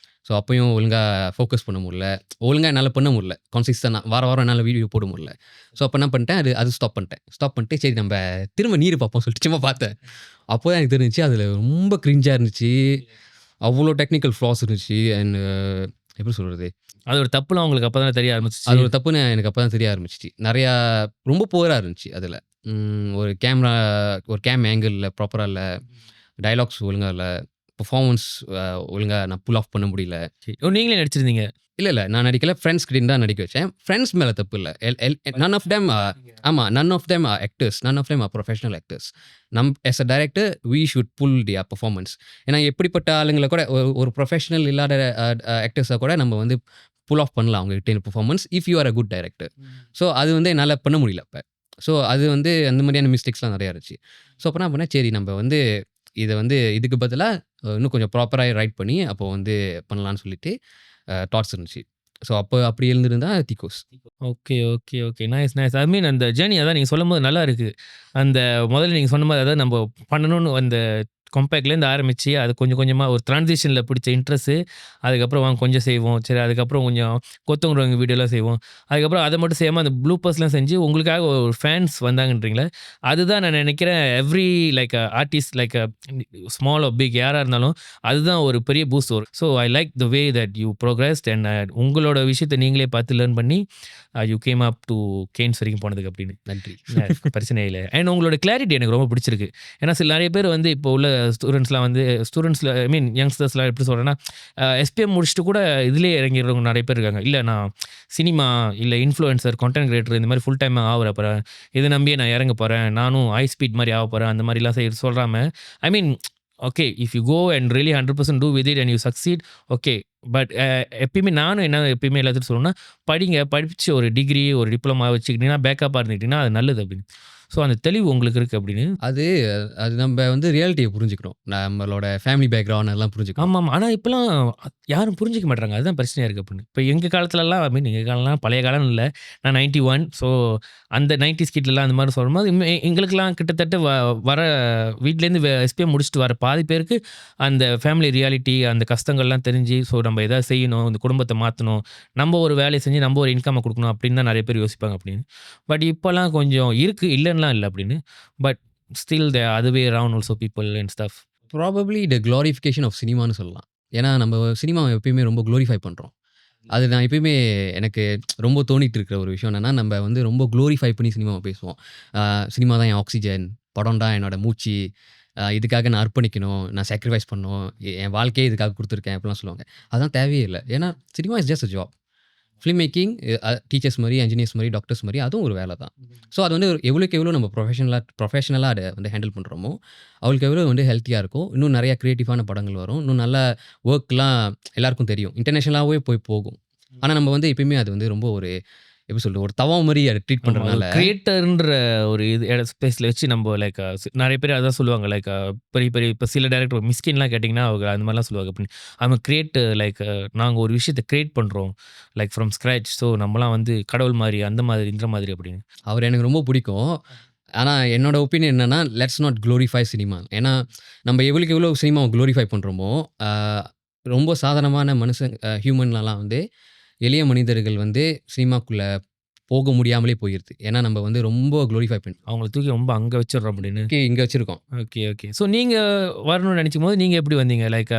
ஸோ அப்போயும் ஒழுங்காக ஃபோக்கஸ் பண்ண முடியல. ஒழுங்காக என்னால் பண்ண முடியல. கன்சிஸ்டண்டாக வாரம் என்னால் வீடியோ போட முடியல. ஸோ அப்போ என்ன பண்ணிட்டேன் அது ஸ்டாப் பண்ணிட்டு சரி நம்ம திரும்ப நீர் பார்ப்போம் சொல்லிட்டு சும்மா பார்த்தேன். அப்போ தான் எனக்கு தெரிஞ்சிச்சு அதில் ரொம்ப கிரிஞ்சாக இருந்துச்சு. அவ்வளோ டெக்னிக்கல் ஃப்ளாஸ் இருந்துச்சு. அண்ட் எப்படி சொல்கிறது அது ஒரு தப்புலாம் உங்களுக்கு அப்போ தான் தெரிய ஆரம்பிச்சிச்சு. அது ஒரு தப்புன்னு எனக்கு அப்போ தான் தெரிய ஆரம்பிச்சிச்சு. நிறையா ரொம்ப புவராக இருந்துச்சு. அதில் ஒரு கேம் ஆங்கிள் இல்லை, ப்ராப்பராக இல்லை, டைலாக்ஸ் ஒழுங்காக இல்லை, பெர்ஃபார்மன்ஸ் ஒழுங்காக நான் புல் ஆஃப் பண்ண முடியல. நீங்களே நடிச்சிருந்தீங்க? இல்லை நான் நடிக்கல. ஃப்ரெண்ட்ஸ் கிட்ட தான் நடிக்க வச்சேன். ஃப்ரெண்ட்ஸ் மேலே தப்பு இல்லை. None of them are actors, none of them are professional actors. as a director we should pull their performance. ஏன்னா எப்படிப்பட்ட ஆளுங்களை கூட ஒரு ப்ரொஃபஷனல் இல்லாத ஆக்டர்ஸை கூட நம்ம வந்து புல் ஆஃப் பண்ணலாம் அவங்க கிட்ட performance if you are a good director. So அது வந்து என்னால் பண்ண முடியல. அப்போ ஸோ அது வந்து அந்த மாதிரியான மிஸ்டேக்ஸ்லாம் நிறையா இருந்துச்சு. ஸோ அப்போ நான் பண்ணேன், சரி நம்ம வந்து இதை வந்து இதுக்கு பதிலாக இன்னும் கொஞ்சம் ப்ராப்பராக ரைட் பண்ணி அப்போ வந்து பண்ணலான்னு சொல்லிட்டு தாட்ஸ் இருந்துச்சு. ஸோ அப்போ அப்படி எழுந்திருந்தா தீகோஸ். Okay, okay, okay. Nice, nice. I mean அந்த ஜர்னி அதான் நீங்க சொல்லும்போது நல்லா இருக்கு. அந்த முதல்ல நீங்க சொன்ன மாரி அதாவது நம்ப பண்ணணும்னு அந்த காம்பேக்ட்லேருந்து ஆரம்பிச்சு, அது கொஞ்சம் கொஞ்சமா ஒரு ட்ரான்சிஷன்ல பிடிச்ச இன்ட்ரெஸ்ட்டு, அதுக்கப்புறம் வாங்க கொஞ்சம் செய்வோம். சரி அதுக்கப்புறம் கொஞ்சம் கொத்தவங்க வீடியோலாம் செய்வோம். அதுக்கப்புறம் அத மட்டும் செய்யாம அந்த ப்ளூப்பர்ஸ்லாம் செஞ்சு உங்களுக்காக ஒரு ஃபேன்ஸ் வந்தாங்கன்றீங்களே, அதுதான் நான் நினைக்கிறேன் every like artist like small or big யாரா இருந்தாலும், அதுதான் ஒரு பெரிய பூஸ்ட் வரும். So I like the way that you progressed and உங்களோட விஷயத்த நீங்களே பார்த்து லேர்ன் பண்ணி, you came up to Cannes வரைக்கும் போனதுக்கு அப்படின்னு. நன்றி. பிரச்சனையே இல்ல. அண்ட் உங்களோட கிளாரிட்டி எனக்கு ரொம்ப பிடிச்சிருக்கு. ஏன்னா நெறைய பேர் வந்து இப்போ உள்ள ஸ்டூடெண்ட்ஸ்லாம் வந்து ஸ்டூடெண்ட்ஸ்ல ஐ மீன் யங்ஸ்டர்ஸ்லாம் எப்படி சொல்றேன்னா, எஸ்பிஎம் முடிச்சுட்டு கூட இதிலேயே இறங்கிறவங்க நெறைய பேர் இருக்காங்க. இல்ல நான் சினிமா, இல்ல இன்ஃப்ளூயன்சர், கன்டென்ட் கிரியேட்டர் இந்த மாரி ஃபுல் டைமா ஆவற போறேன். இத நம்பியே நான் இறங்க போறேன். நானும் ஹை ஸ்பீட் மாரி ஆவ போறேன். அந்த மாரிலாம் சொல்லாம, I mean okay, if you go and really 100% do with it and you succeed okay. But எப்பயுமே நானும் என்ன எப்பயுமே எல்லாத்துக்கும் சொல்லணும்னா, படிங்க. படிச்சு ஒரு டிகிரி, ஒரு டிப்ளோமா வச்சுக்கிட்டீங்கன்னா, பேக்கப்பாக இருந்துக்கிட்டீங்கன்னா, அது நல்லது அப்படின்னு. ஸோ அந்த தெளிவு உங்களுக்கு இருக்கு அப்படின்னு. அது அது நம்ம வந்து ரியாலிட்டியை புரிஞ்சுக்கணும். நம்மளோட ஃபேமிலி பேக்ரவுண்ட் எல்லாம் புரிஞ்சுக்கணும். ஆமாமா. ஆனா இப்பலாம் யாரும் புரிஞ்சுக்க மாட்றாங்க. அதுதான் பிரச்சனையா இருக்கு அப்படின்னு. இப்ப எங்க காலத்துலலாம் ஐ மீன் எங்க காலம்லாம் பழைய காலம்னு இல்ல. நான் 91 ஸோ அந்த 90ஸ் கிட்லாம் அந்த மாரி சொல்லும்போது, எங்களுக்கெல்லாம் கிட்டத்தட்ட வர வீட்லேருந்து எஸ்பிஎம் முடிச்சுட்டு வர பாதி பேருக்கு அந்த ஃபேமிலி ரியாலிட்டி, அந்த கஷ்டங்கள்லாம் தெரிஞ்சு, ஸோ நம்ம ஏதாவது செய்யணும், இந்த குடும்பத்த மாத்தணும், நம்ம ஒரு வேலைய செஞ்சு நம்ம ஒரு இன்கம்ம குடுக்கணும் அப்படின்னு தான் நெறைய பேர் யோசிப்பாங்க அப்படின்னு. பட் இப்பலாம் கொஞ்சம் இருக்கு, இல்லன்னுலாம் இல்ல அப்படின்னு. But still the other way around also people and stuff. Probably the glorification of சினிமான்னு சொல்லலாம். ஏன்னா நம்ம சினிமாவை எப்பயுமே ரொம்ப குளோரிஃபை பண்ணுறோம். அது நான் எப்பயுமே எனக்கு ரொம்ப தோணிட்டு இருக்கிற ஒரு விஷயம் என்னன்னா, நம்ம வந்து ரொம்ப குளோரிஃபை பண்ணி சினிமாவை பேசுவோம். சினிமா தான் என் ஆக்ஸிஜன், படம் தான் என்னோட மூச்சு, இதுக்காக நான் அர்ப்பணிக்கணும், நான் சாக்ரிஃபைஸ் பண்ணணும், என் வாழ்க்கையே இதுக்காக குடுத்துருக்கேன் அப்படிலாம் சொல்லுவாங்க. அதெல்லாம் தேவையே இல்ல. ஏன்னா cinema is just a job. Film making teachers மாரி, என்ஜினியர்ஸ் மாரி, டாக்டர்ஸ் மாரி அதுவும் ஒரு வேலை தான். ஸோ அது வந்து எவ்வளோக்கு எவ்வளோ நம்ம ப்ரொஃபஷனலா அத வந்து ஹேண்டில் பண்ணுறோமோ, அவளுக்கு எவ்வளோ வந்து ஹெல்த்தியா இருக்கும். இன்னும் நிறைய கிரியேட்டிவான படங்கள் வரும். இன்னும் நல்ல வொர்க்லாம் எல்லாருக்கும் தெரியும். இன்டர்நேஷனலாவே போகும். ஆனா நம்ம வந்து எப்பயுமே அது வந்து ரொம்ப ஒரு எப்படி சொல்றது? ஒரு தவம் மாரி அத ட்ரீட் பண்றதுனால கிரியேட்டர்ன்ற ஒரு ஸ்பேஸ்ல வச்சு நம்ம லைக் நெறைய பேர் அதான் சொல்லுவாங்க. லைக் பெரிய பெரிய இப்ப சில டைரக்டர் மிஸ்கின்லாம் கேட்டிங்கன்னா, அவங்க அந்த மாரிலாம் சொல்லுவாங்க அப்படின்னு. அவங்க கிரியேட் லைக் நாங்க ஒரு விஷயத்த கிரியேட் பண்றோம். Like from scratch. ஸோ நம்மலாம் வந்து கடவுள் மாரி, அந்த மாதிரி, இந்த மாதிரி அப்படின்னு. அவர் எனக்கு ரொம்ப பிடிக்கும். ஆனா என்னோட ஒப்பீனியன் என்னன்னா, லெட்ஸ் நாட் குளோரிஃபை சினிமா. ஏன்னா நம்ம எவ்வளவுக்கு எவ்வளோ சினிமாவை குளோரிஃபை பண்றோமோ, ரொம்ப சாதாரணமான மனுஷன் ஹியூமன்லலாம் வந்து எளிய மனிதர்கள் வந்து சினிமாக்குள்ள போக முடியாமலே போயிருது. ஏன்னா நம்ம வந்து ரொம்ப குளோரிஃபை பண்ணி அவங்கள தூக்கி ரொம்ப அங்க வச்சுடுறோம் அப்படின்னு. இங்க வச்சிருக்கோம். Okay, okay. ஸோ நீங்க வரணும்னு நெனைக்கும்போது நீங்க எப்படி வந்தீங்க? லைக்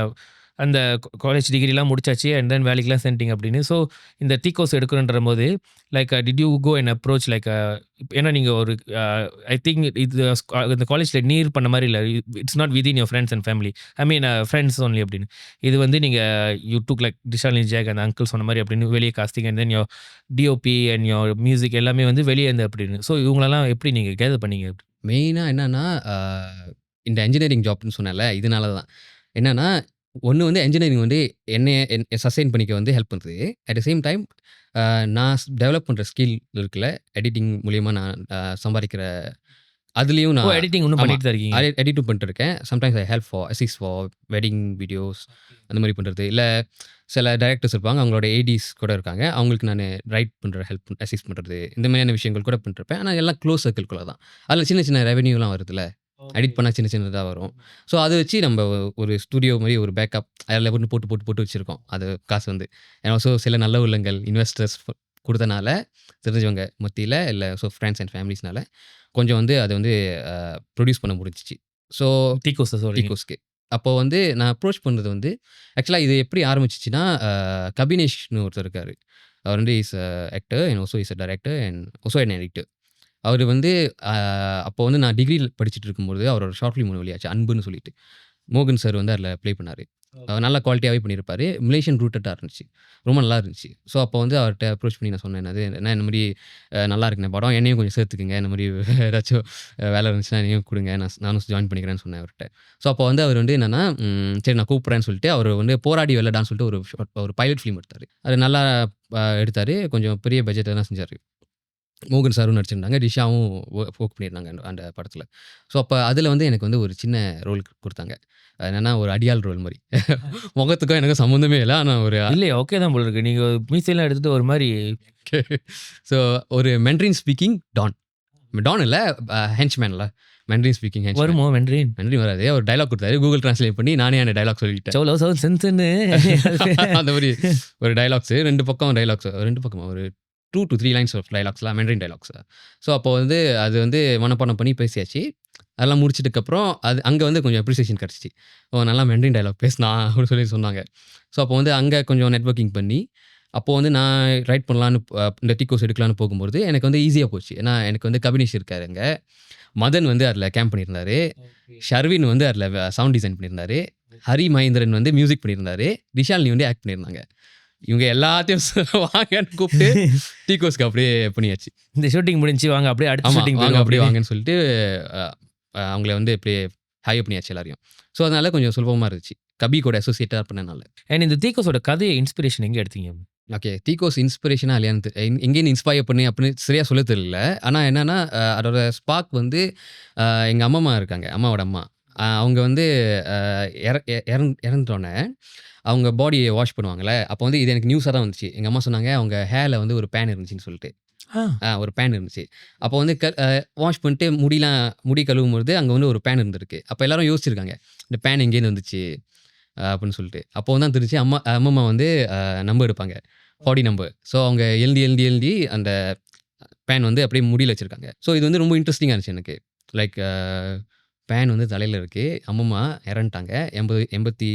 அந்த காலேஜ் டிகிரிலாம் முடிச்சாச்சு அண்ட் தென் வேலைக்குலாம் சேர்ந்துட்டீங்க அப்படின்னு. ஸோ இந்த தீகோஸ் எடுக்கணுன்றபோது like did you go and approach like ஏன்னா நீங்க ஒரு ஐ திங்க் இது இந்த காலேஜ்ல நீர் பண்ண மாரி இல்ல. It's not within your friends and family. I mean friends only அப்படின்னு. இது வந்து நீங்க you took like Dishalini Jack அந்த அங்கிள் சொன்ன மாரி அப்படின்னு வெளிய casting and then your DOP and your music எல்லாமே வந்து வெளிய இருந்து அப்படின்னு. ஸோ இவங்களெல்லாம் எப்படி நீங்க கேதர் பண்ணீங்க? மெயினா என்னன்னா, இந்த என்ஜினியரிங் ஜாப்ன்னு சொன்னேன்ல, இதனால தான். என்னன்னா, ஒண்ணு வந்து என்ஜினியரிங் வந்து என்னைய சஸ்டெயின் பண்ணிக்க வந்து ஹெல்ப் பண்ணுது. அட் த சேம் டைம் நான் டெவலப் பண்ற ஸ்கில் இருக்குல்ல, எடிட்டிங் மூலியமா நான் சம்பாதிக்கிற அதுலயும் ஓ! நான் எடிட்டிங் இன்னும் ஆமா. பண்ணிட்டு தான் இருக்கீங்க. எடிட்டும் பண்ணிட்டு இருக்கேன். Sometimes I help assist for wedding videos அந்த மாரி பண்றது. இல்ல சில டைரக்டர்ஸ் இருப்பாங்க. அவங்களோட ஏடிஸ் கூட இருக்காங்க. அவங்களுக்கு நானு ரைட் பண்ற அசிஸ்ட் பண்றது. இந்த மாதிரியான விஷயங்கள் கூட பண்ணிட்டுருப்பேன். ஆனா எல்லாம் க்ளோஸ் சர்க்கிள்குள்ள தான். அதுல சின்ன சின்ன ரெவென்யூலாம் வருதுல்ல. எடிட் பண்ணா சின்ன சின்னதா வரும். ஸோ அத வச்சு நம்ம ஒரு ஸ்டுடியோ மாரி ஒரு பேக்கப் அதில ஒண்ணு போட்டு வச்சிருக்கோம். அது காசு வந்து. ஸோ சில நல்ல உள்ளங்கள் இன்வெஸ்டர்ஸ் குடுத்தனால, தெரிஞ்சவங்க மத்தியில இல்ல ஃபிரெண்ட்ஸ் அண்ட் ஃபேமிலிஸ்னால கொஞ்சம் வந்து அத வந்து ப்ரொடியூஸ் பண்ண முடிஞ்சுச்சு. ஸோ தீகோஸ சொல்றீங்க. தீகோஸ்க்கு. அப்போ வந்து நான் அப்ரோச் பண்ணது வந்து ஆக்சுவலா இது எப்படி ஆரம்பிச்சுச்சுன்னா, கபினேஷ்னு ஒருத்தர் இருக்காரு. அவர் வந்து is actor and also is director and also an editor. அவரு வந்து அப்போ வந்து நான் டிகிரி படிச்சுட்டு இருக்கும்போது அவரோட ஷார்ட் ஃபிலிம் ஒண்ணு வெளியாச்சு. அன்புன்னு சொல்லிட்டு. மோகன் சார் வந்து அதில ப்ளே பண்ணாரு. நல்ல குவாலிட்டியாவே பண்ணியிருப்பாரு. மலேசியன் ரூட்டடா இருந்துச்சு. ரொம்ப நல்லா இருந்துச்சு. ஸோ அப்போ வந்து அவர்ட்ட அப்ரோச் பண்ணி நான் சொன்னேன். "அண்ணா இந்த மாரி நல்லா இருக்குண்ணே படம். என்னையும் கொஞ்சம் சேர்த்துக்கங்க. இந்த மாரி ஏதாச்சும் வேலை இருந்துச்சுன்னா என்னையும் குடுங்க. நானும் ஜாயின் பண்ணிக்கிறேன்னு" சொன்னேன் அவர்ட்ட. ஸோ அப்போ வந்து அவர் வந்து என்னன்னா, சரி நான் கூப்பிடுறேன்னு சொல்லிட்டு அவர் வந்து போராடி வெல்லடான்னு சொல்லிட்டு ஒரு பைலட் ஃபிலிம் எடுத்தாரு. அது நல்லா எடுத்தாரு. கொஞ்சம் பெரிய பட்ஜெட்ல தான் செஞ்சாரு. மோகன் சாரும் நடிச்சிருந்தாங்க. டிஷாவும் ஒர்க் பண்ணியிருந்தாங்க அந்த படத்துல. ஸோ அப்ப அதுல வந்து எனக்கு வந்து ஒரு சின்ன ரோல் குடுத்தாங்க. என்னன்னா ஒரு அடியாள் ரோல் மாரி. முகத்துக்கும் எனக்கும் சம்மந்தமே இல்ல. ஆனா ஒரு இல்லையே ஓகே தான் போல இருக்கு. நீங்க மீசையெல்லாம் எடுத்துட்டு ஒரு மாரி ஸோ ஒரு மெண்ட்ரின் ஸ்பீக்கிங் டான். டான் இல்ல ஹென்ச்மேன்ல. மெண்ட்ரின் ஸ்பீக்கிங் ஹென்ச்மேன். வருமோ வென்றேன். மெண்ட்ரின் வராது. ஒரு டயலாக் குடுத்தாரு. கூகுள் டிரான்ஸ்லேட் பண்ணி நானே அந்த டயலாக் சொல்லிட்டேன். சௌலோ சௌ சென்ஸ்ன்னு அந்த மாரி ஒரு டயலாக்ஸ் 2 பக்கம் டயலாக்ஸ் 2 பக்கமா ஒரு 2 to 3 லைன்ஸ் ஆஃப் டயலாக்ஸ்லாம் மெண்ட்ரின் டயலாக்ஸ். ஸோ அப்போ வந்து அது வந்து மனப்பாடம் பண்ணி பேசியாச்சு. அதெல்லாம் முடிச்சதுக்கப்புறம் அது அங்க வந்து கொஞ்சம் அப்ரிசியேஷன் கிடைச்சிச்சு. ஓ! நல்லா மெண்ட்ரின் டயலாக் பேசினா அப்படின்னு சொல்லி சொன்னாங்க. ஸோ அப்போ வந்து அங்க கொஞ்சம் நெட்வொர்க்கிங் பண்ணி, அப்போ வந்து நான் ரைட் பண்ணலான்னு இந்த டீ கோர்ஸ் எடுக்கலான்னு போகும்போது எனக்கு வந்து ஈஸியா போச்சு. ஏன்னா எனக்கு வந்து கபினேஷ் இருக்காரு அங்க. மதன் வந்து அதில கேம்ப் பண்ணியிருந்தாரு. ஷர்வின் வந்து அதில சவுண்ட் டிசைன் பண்ணியிருந்தாரு. ஹரி மகேந்திரன் வந்து மியூசிக் பண்ணியிருந்தாரு. விஷாலினி வந்து ஆக்ட் பண்ணியிருந்தாங்க. இவங்க எல்லாத்தையும் வாங்கன்னு கூப்பிட்டு டீ கோர்ஸ்க்கு அப்படியே பண்ணியாச்சு. இந்த ஷூட்டிங் முடிஞ்சுச்சு வாங்க அப்படியே அடுத்த ஆமா. ஷூட்டிங் வாங்க போயிடுவோம் அப்படியே அப்படின்னு. வாங்கன்னு சொல்லிட்டு அ அ அவங்கள வந்து அப்படியே ஹையர் பண்ணியாச்சு எல்லாரையும். ஸோ அதனால கொஞ்சம் சுலபமா இருந்துச்சு. கபி கூட அசோசியேட்டா பண்ணனால. அண்ட் இந்த தீகோஸோட கதைய இன்ஸ்பிரேஷன் எங்க எடுத்தீங்க? ஓகே. டீகோஸ் இன்ஸ்பிரேஷனா இல்லையான்னு எங்கேருந்து இன்ஸ்பயர் பண்ணி அப்படின்னு சரியா சொல்ல தெரியல. ஆனா என்னன்னா, அதோட ஸ்பார்க் வந்து எங்க அம்மம்மா இருக்காங்க. அம்மாவோட அம்மா. அவங்க வந்து அ எற எ எறந் இறந்துட்டோனே, அவங்க பாடிய வாஷ் பண்ணுவாங்கல்ல, அப்போ வந்து இது எனக்கு நியூஸா தான் வந்துச்சு. எங்க அம்மா சொன்னாங்க, அவங்க ஹேர்ல வந்து ஒரு பேன் இருந்துச்சுன்னு சொல்லிட்டு. ஆ. ஒரு பேன் இருந்துச்சு. அப்போ வந்து வாஷ் பண்ணிட்டு முடி கழுவும்பொழுது அங்க வந்து ஒரு பேன் இருந்திருக்கு. அப்ப எல்லாரும் யோசிச்சிருக்காங்க. இந்த பேன் எங்கேருந்து வந்துச்சு? அப்படின்னு சொல்லிட்டு. அப்போ தான் தெரிஞ்சுச்சு அம்மம்மா வந்து நம்பர் எடுப்பாங்க. 40 நம்பர். ஸோ அவங்க எழுதி அந்த பேன் வந்து அப்படியே முடியில வச்சிருக்காங்க. ஸோ இது வந்து ரொம்ப இன்ட்ரஸ்டிங்கா இருந்துச்சு எனக்கு. லைக் பேன் வந்து தலையில இருக்கு. அம்மம்மா இறந்துட்டாங்க. 86,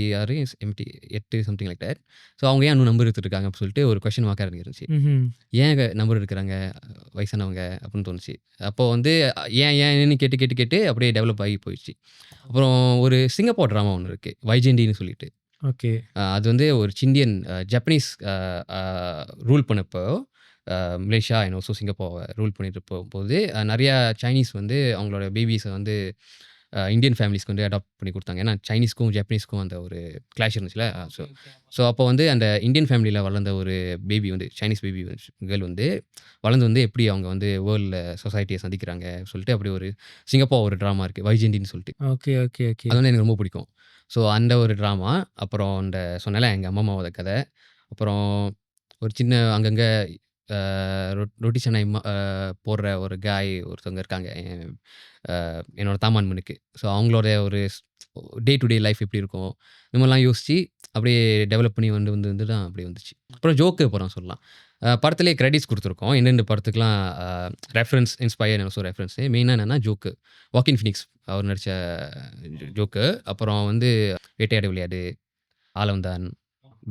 88 சம்திங் லைக் தட். ஸோ அவங்க ஏன் இன்னும் நம்பர் எடுத்துட்டு அப்படின்னு சொல்லிட்டு ஒரு கொஸ்டின் மார்க்கா இருந்துச்சு. ம்ஹ்ம். ஏன் நம்பர் எடுக்குறாங்க வயசானவங்க அப்படின்னு தோணுச்சு. அப்போ வந்து ஏன்னு கேட்டு அப்படியே டெவலப் ஆகி போயிடுச்சு. அப்புறம் ஒரு சிங்கப்பூர் ட்ராமா ஒண்ணு இருக்கு. வைஜெயந்தின்னு சொல்லிட்டு. ஓகே. அது வந்து ஒரு சிண்டியன் ஜப்பனீஸ் அ ரூல் பண்ணப்போ, Malaysia and also Singapore rule பண்ணிட்டு போகும்போது, நெறையா சைனீஸ் வந்து அவங்களோட பேபீஸ வந்து இந்தியன் ஃபேமிலிஸ்க்கு வந்து அடாப்ட் பண்ணி குடுத்தாங்க. ஏன்னா சைனீஸ்க்கும், ஜப்பனீஸ்க்கும் அந்த ஒரு கிளாஷ் இருந்துச்சுல்ல. ஸோ அப்போ வந்து அந்த இந்தியன் ஃபேமிலியில வளர்ந்த ஒரு பேபி வந்து சைனீஸ் பேபி கேர்ள் வந்து வளர்ந்து வந்து எப்படி அவங்க வந்து வேர்ல்ட்ல சொசைட்டிய சந்திக்கிறாங்க சொல்லிட்டு அப்படி ஒரு சிங்கப்பூர் ஒரு ட்ராமா இருக்கு. வைஜெயந்தின்னு சொல்லிட்டு. Okay, okay, okay. அது வந்து எனக்கு ரொம்ப பிடிக்கும். ஸோ அந்த ஒரு ட்ராமா, அப்புறம் இந்த சொன்னேன்ல எங்க அம்மம்மாவோட கதை. அப்புறம் ஒரு சின்ன அங்கங்க அ ரொட்டி சென்னை போடுற ஒரு காய் ஒருத்தவங்க இருக்காங்க. என்னோட தாமான்மனுக்கு. ஸோ அவங்களோட ஒரு டே டு டே லைஃப் எப்படி இருக்கும்? இந்த மாதிரிலாம் யோசிச்சு அப்படியே டெவலப் பண்ணி வந்து தான் அப்படியே வந்துச்சு. அப்புறம் ஜோக்கு படம் சொல்லலாம். படத்திலேயே கிரெடிட்ஸ் குடுத்துருக்கோம். எந்தெந்த படத்துக்குலாம் ரெஃபரன்ஸ் இன்ஸ்பயர் ரெஃபரன்ஸ் மெயினா என்னன்னா ஜோக்கு. வாக்கின் ஃபீனிக்ஸ் அவர் நடிச்ச ஜோக்கு. அப்புறம் வந்து வேட்டையாடு விளையாடு, ஆலம்தான்,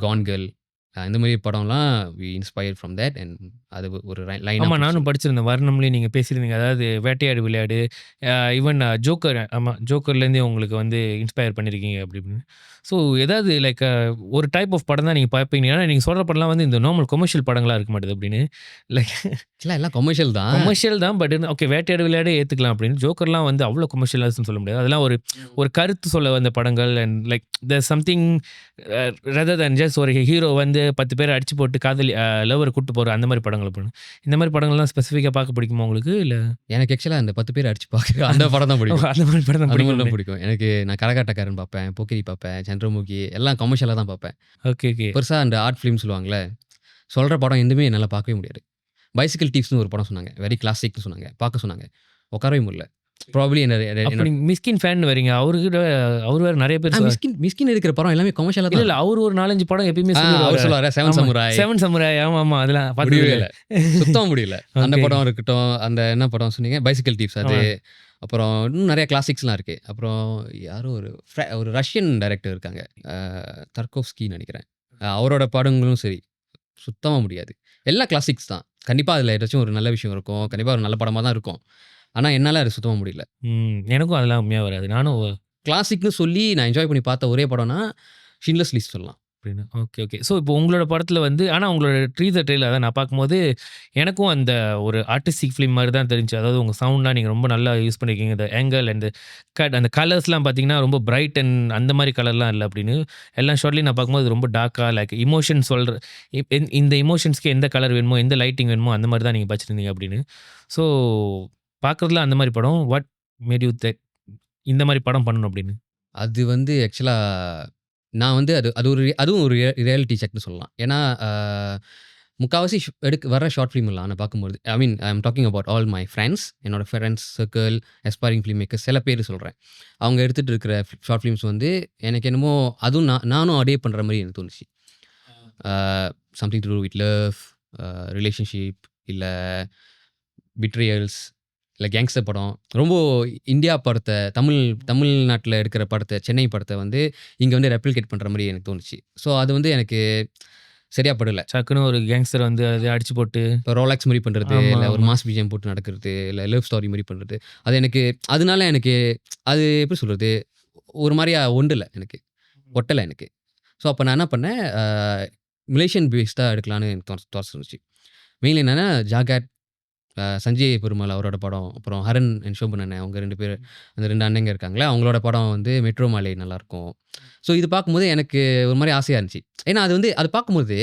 கான் கேர்ள் இந்த மாரி படம்லாம் we inspired from that and அது ஒரு லைனா ஆமா நானும் படிச்சிருந்தேன். வர்ணம்லயும் நீங்க பேசியிருந்தீங்க. அதாவது வேட்டையாடு விளையாடு, ஈவன் ஜோக்கர் ஆமா ஜோக்கர்லேருந்தே உங்களுக்கு வந்து இன்ஸ்பயர் பண்ணியிருக்கீங்க அப்படி இப்படின்னு. ஸோ ஏதாவது லைக் ஒரு டைப் ஆஃப் படம் தான் நீங்க பார்ப்பீங்க. ஏன்னா நீங்க சொல்ற படம்லாம் வந்து இந்த நார்மல் கொமர்ஷியல் படங்களா இருக்க மாட்டுது அப்படின்னு. லைக் எல்லாம் கமர்ஷியல் தான். கொமர்ஷியல் தான். பட் ஓகே வேட்டையாடு விளையாடு ஏத்துக்கலாம் அப்படின்னு. ஜோக்கர்லாம் வந்து அவ்வளோ கொமர்ஷியலாஸ்ன்னு சொல்ல முடியாது. அதெல்லாம் ஒரு ஒரு கருத்து சொல்ல வந்த படங்கள் and like there something rather than just ஒரு ஹீரோ வந்து 10 பேர அடிச்சு போட்டு காதலி லவ்வர கூட்டு போற அந்த மாரி படங்கள் பண்ணு. இந்த மாரி படங்கள்லாம் ஸ்பெசிஃபிக்கா பார்க்க பிடிக்குமா உங்களுக்கு? இல்ல எனக்கு ஆக்சுவலா அந்த 10 பேர் அடிச்சு பார்க்குற அந்த படம் தான் பிடிக்கும். அந்த மாரி படம் தான் அந்த மாரி தான் பிடிக்கும். பிடிக்கும். எனக்கு நான் கரகாட்டக்காரன் பார்ப்பேன், போக்கிரி பார்ப்பேன், சந்திரமுகி எல்லாம் கமர்ஷியலா தான் பார்ப்பேன். Okay, okay. பெருசா அந்த ஆர்ட் ஃபிலிம் சொல்லுவாங்கல்ல, சொல்ற படம் எதுவுமே என்னால பார்க்கவே முடியாது. பைசிக்கிள் தீவ்ஸ்னு ஒரு படம் சொன்னாங்க. வெரி கிளாசிக்னு சொன்னாங்க. பார்க்க சொன்னாங்க. உட்காரவே முடியல. ப்ராபபிலி அப்ப நீங்க மிஸ்கின் ஃபேன் வரீங்க. அவரு வேற நெறைய பேர் மிஸ்கின் இருக்கிற படம் எல்லாமே கமர்ஷியலா இல்ல, தான். இல்ல. அவரு ஒரு 4, 5 படம் எப்பயுமே அவர் சொல்லுவாரு. சொல்லுவாரு செவன் சமுராய். செவன் சமுராய் ஆமா. அதெல்லாம் முடியவே பார்த்தது இல்ல. சுத்தமா முடியல. அந்த ஓகே. படம் இருக்கட்டும், அந்த என்ன படம் சொன்னீங்க? பைசிக்கிள் தீவ்ஸ் அது. அப்புறம் இன்னும் நெறைய கிளாசிக்ஸ்லாம் இருக்கு. அப்புறம் யாரோ ஒரு ரஷ்யன் டைரக்டர் இருக்காங்க. தர்கோவ்ஸ்கின்னு நெனைக்கிறேன். அவரோட படங்களும் சரி, சுத்தமா முடியாது. எல்லாம் கிளாசிக்ஸ் தான். கண்டிப்பா அதுல ஏதாச்சும் ஒரு நல்ல விஷயம் இருக்கும். கண்டிப்பா ஒரு நல்ல படமா தான் இருக்கும். ஆனா என்னால அது சுத்தமா முடியல. எனக்கும் அதெல்லாம் உண்மையா வராது. நானும் கிளாசிக்னு சொல்லி நான் என்ஜாய் பண்ணி பார்த்த ஒரே படம்னா, ஷிண்ட்லர்ஸ் லிஸ்ட் சொல்லலாம். அப்படின்னு. Okay, okay. ஸோ இப்போ உங்களோட படத்துல வந்து ஆனா உங்களோட டீசர் ட்ரெய்லர் அதான் நான் பார்க்கும்போது, எனக்கும் அந்த ஒரு ஆர்டிஸ்டிக் ஃபிலிம் மாரி தான் தெரிஞ்சுச்சு. அதாவது உங்க சவுண்ட்லாம் நீங்க ரொம்ப நல்லா யூஸ் பண்ணியிருக்கீங்க. இந்த ஆங்கிள் அண்ட் அந்த கலர்ஸ்லாம் பார்த்தீங்கன்னா, ரொம்ப பிரைட் அண்ட் அந்த மாரி கலர்லாம் இல்ல அப்படின்னு. எல்லா ஷாட்லயும் நான் பார்க்கும்போது ரொம்ப டார்க்கா லைக் எமோஷன் சொல்ற இந்த எமோஷன்ஸ்க்கு எந்த கலர் வேணுமோ, எந்த லைட்டிங் வேணுமோ அந்த மாரி தான் நீங்க வச்சிருந்தீங்க அப்படின்னு. ஸோ பார்க்குறதுல அந்த மாரி படம். வாட் மேட் யூ இந்த மாரி படம் பண்ணணும் அப்படின்னு? அது வந்து ஆக்சுவலா நான் வந்து அதுவும் ஒரு ரியாலிட்டி செக்ன்னு சொல்லலாம். ஏன்னா, முக்காவாசி வர ஷார்ட் ஃபிலிம் எல்லாம் நான் பார்க்கும்போது I mean I am talking about all my friends. என்னோட friends circle, aspiring filmmakers சில பேர் சொல்றேன். அவங்க எடுத்துட்டு இருக்கிற ஷார்ட் ஃபிலிம்ஸ் வந்து எனக்கு என்னமோ அதுவும் நானும் அடே பண்ற மாரி எனக்கு தோணுச்சு. Something to do with love, relationship, இல்ல பிட்ரயல்ஸ், இல்ல கேங்ஸ்டர் படம். ரொம்ப இந்தியா படத்த தமிழ்நாட்டுல எடுக்கிற படத்த, சென்னை படத்த வந்து இங்க வந்து ரெப்ளிகேட் பண்ற மாரி எனக்கு தோணுச்சு. ஸோ அது வந்து எனக்கு சரியா படல. சக்குன்னு ஒரு கேங்ஸ்டர் வந்து அத அடிச்சு போட்டு இப்போ ரோலக்ஸ் மாரி பண்றது, ஆமா, இல்ல ஒரு ஆமா. மாஸ் பிஜிஎம் போட்டு நடக்கிறது, இல்ல லவ் ஸ்டோரி மாரி பண்றது. அது எனக்கு அதனால எனக்கு அது எப்படி சொல்றது? ஒரு மாரியா ஒண்டல எனக்கு. ஒட்டல எனக்கு. ஸோ அப்ப நான் என்ன பண்ணேன், மலேசியன் பேஸ்டா எடுக்கலான்னு எனக்கு தோணுச்சு. மெயின்ல என்னன்னா ஜாகட், சஞ்சய் பெருமாள் அவரோட படம், அப்புறம் ஹரன் அண்ட் ஷோபன் அண்ணன் அவங்க 2 பேரு, அந்த 2 அண்ணங்க இருக்காங்கல்ல, அவங்களோட படம் வந்து மெட்ரோ மாலை நல்லாயிருக்கும். ஸோ இது பார்க்கும்போது எனக்கு ஒரு மாரி ஆசையா இருந்துச்சு. ஏன்னா அது வந்து அது பார்க்கும்போது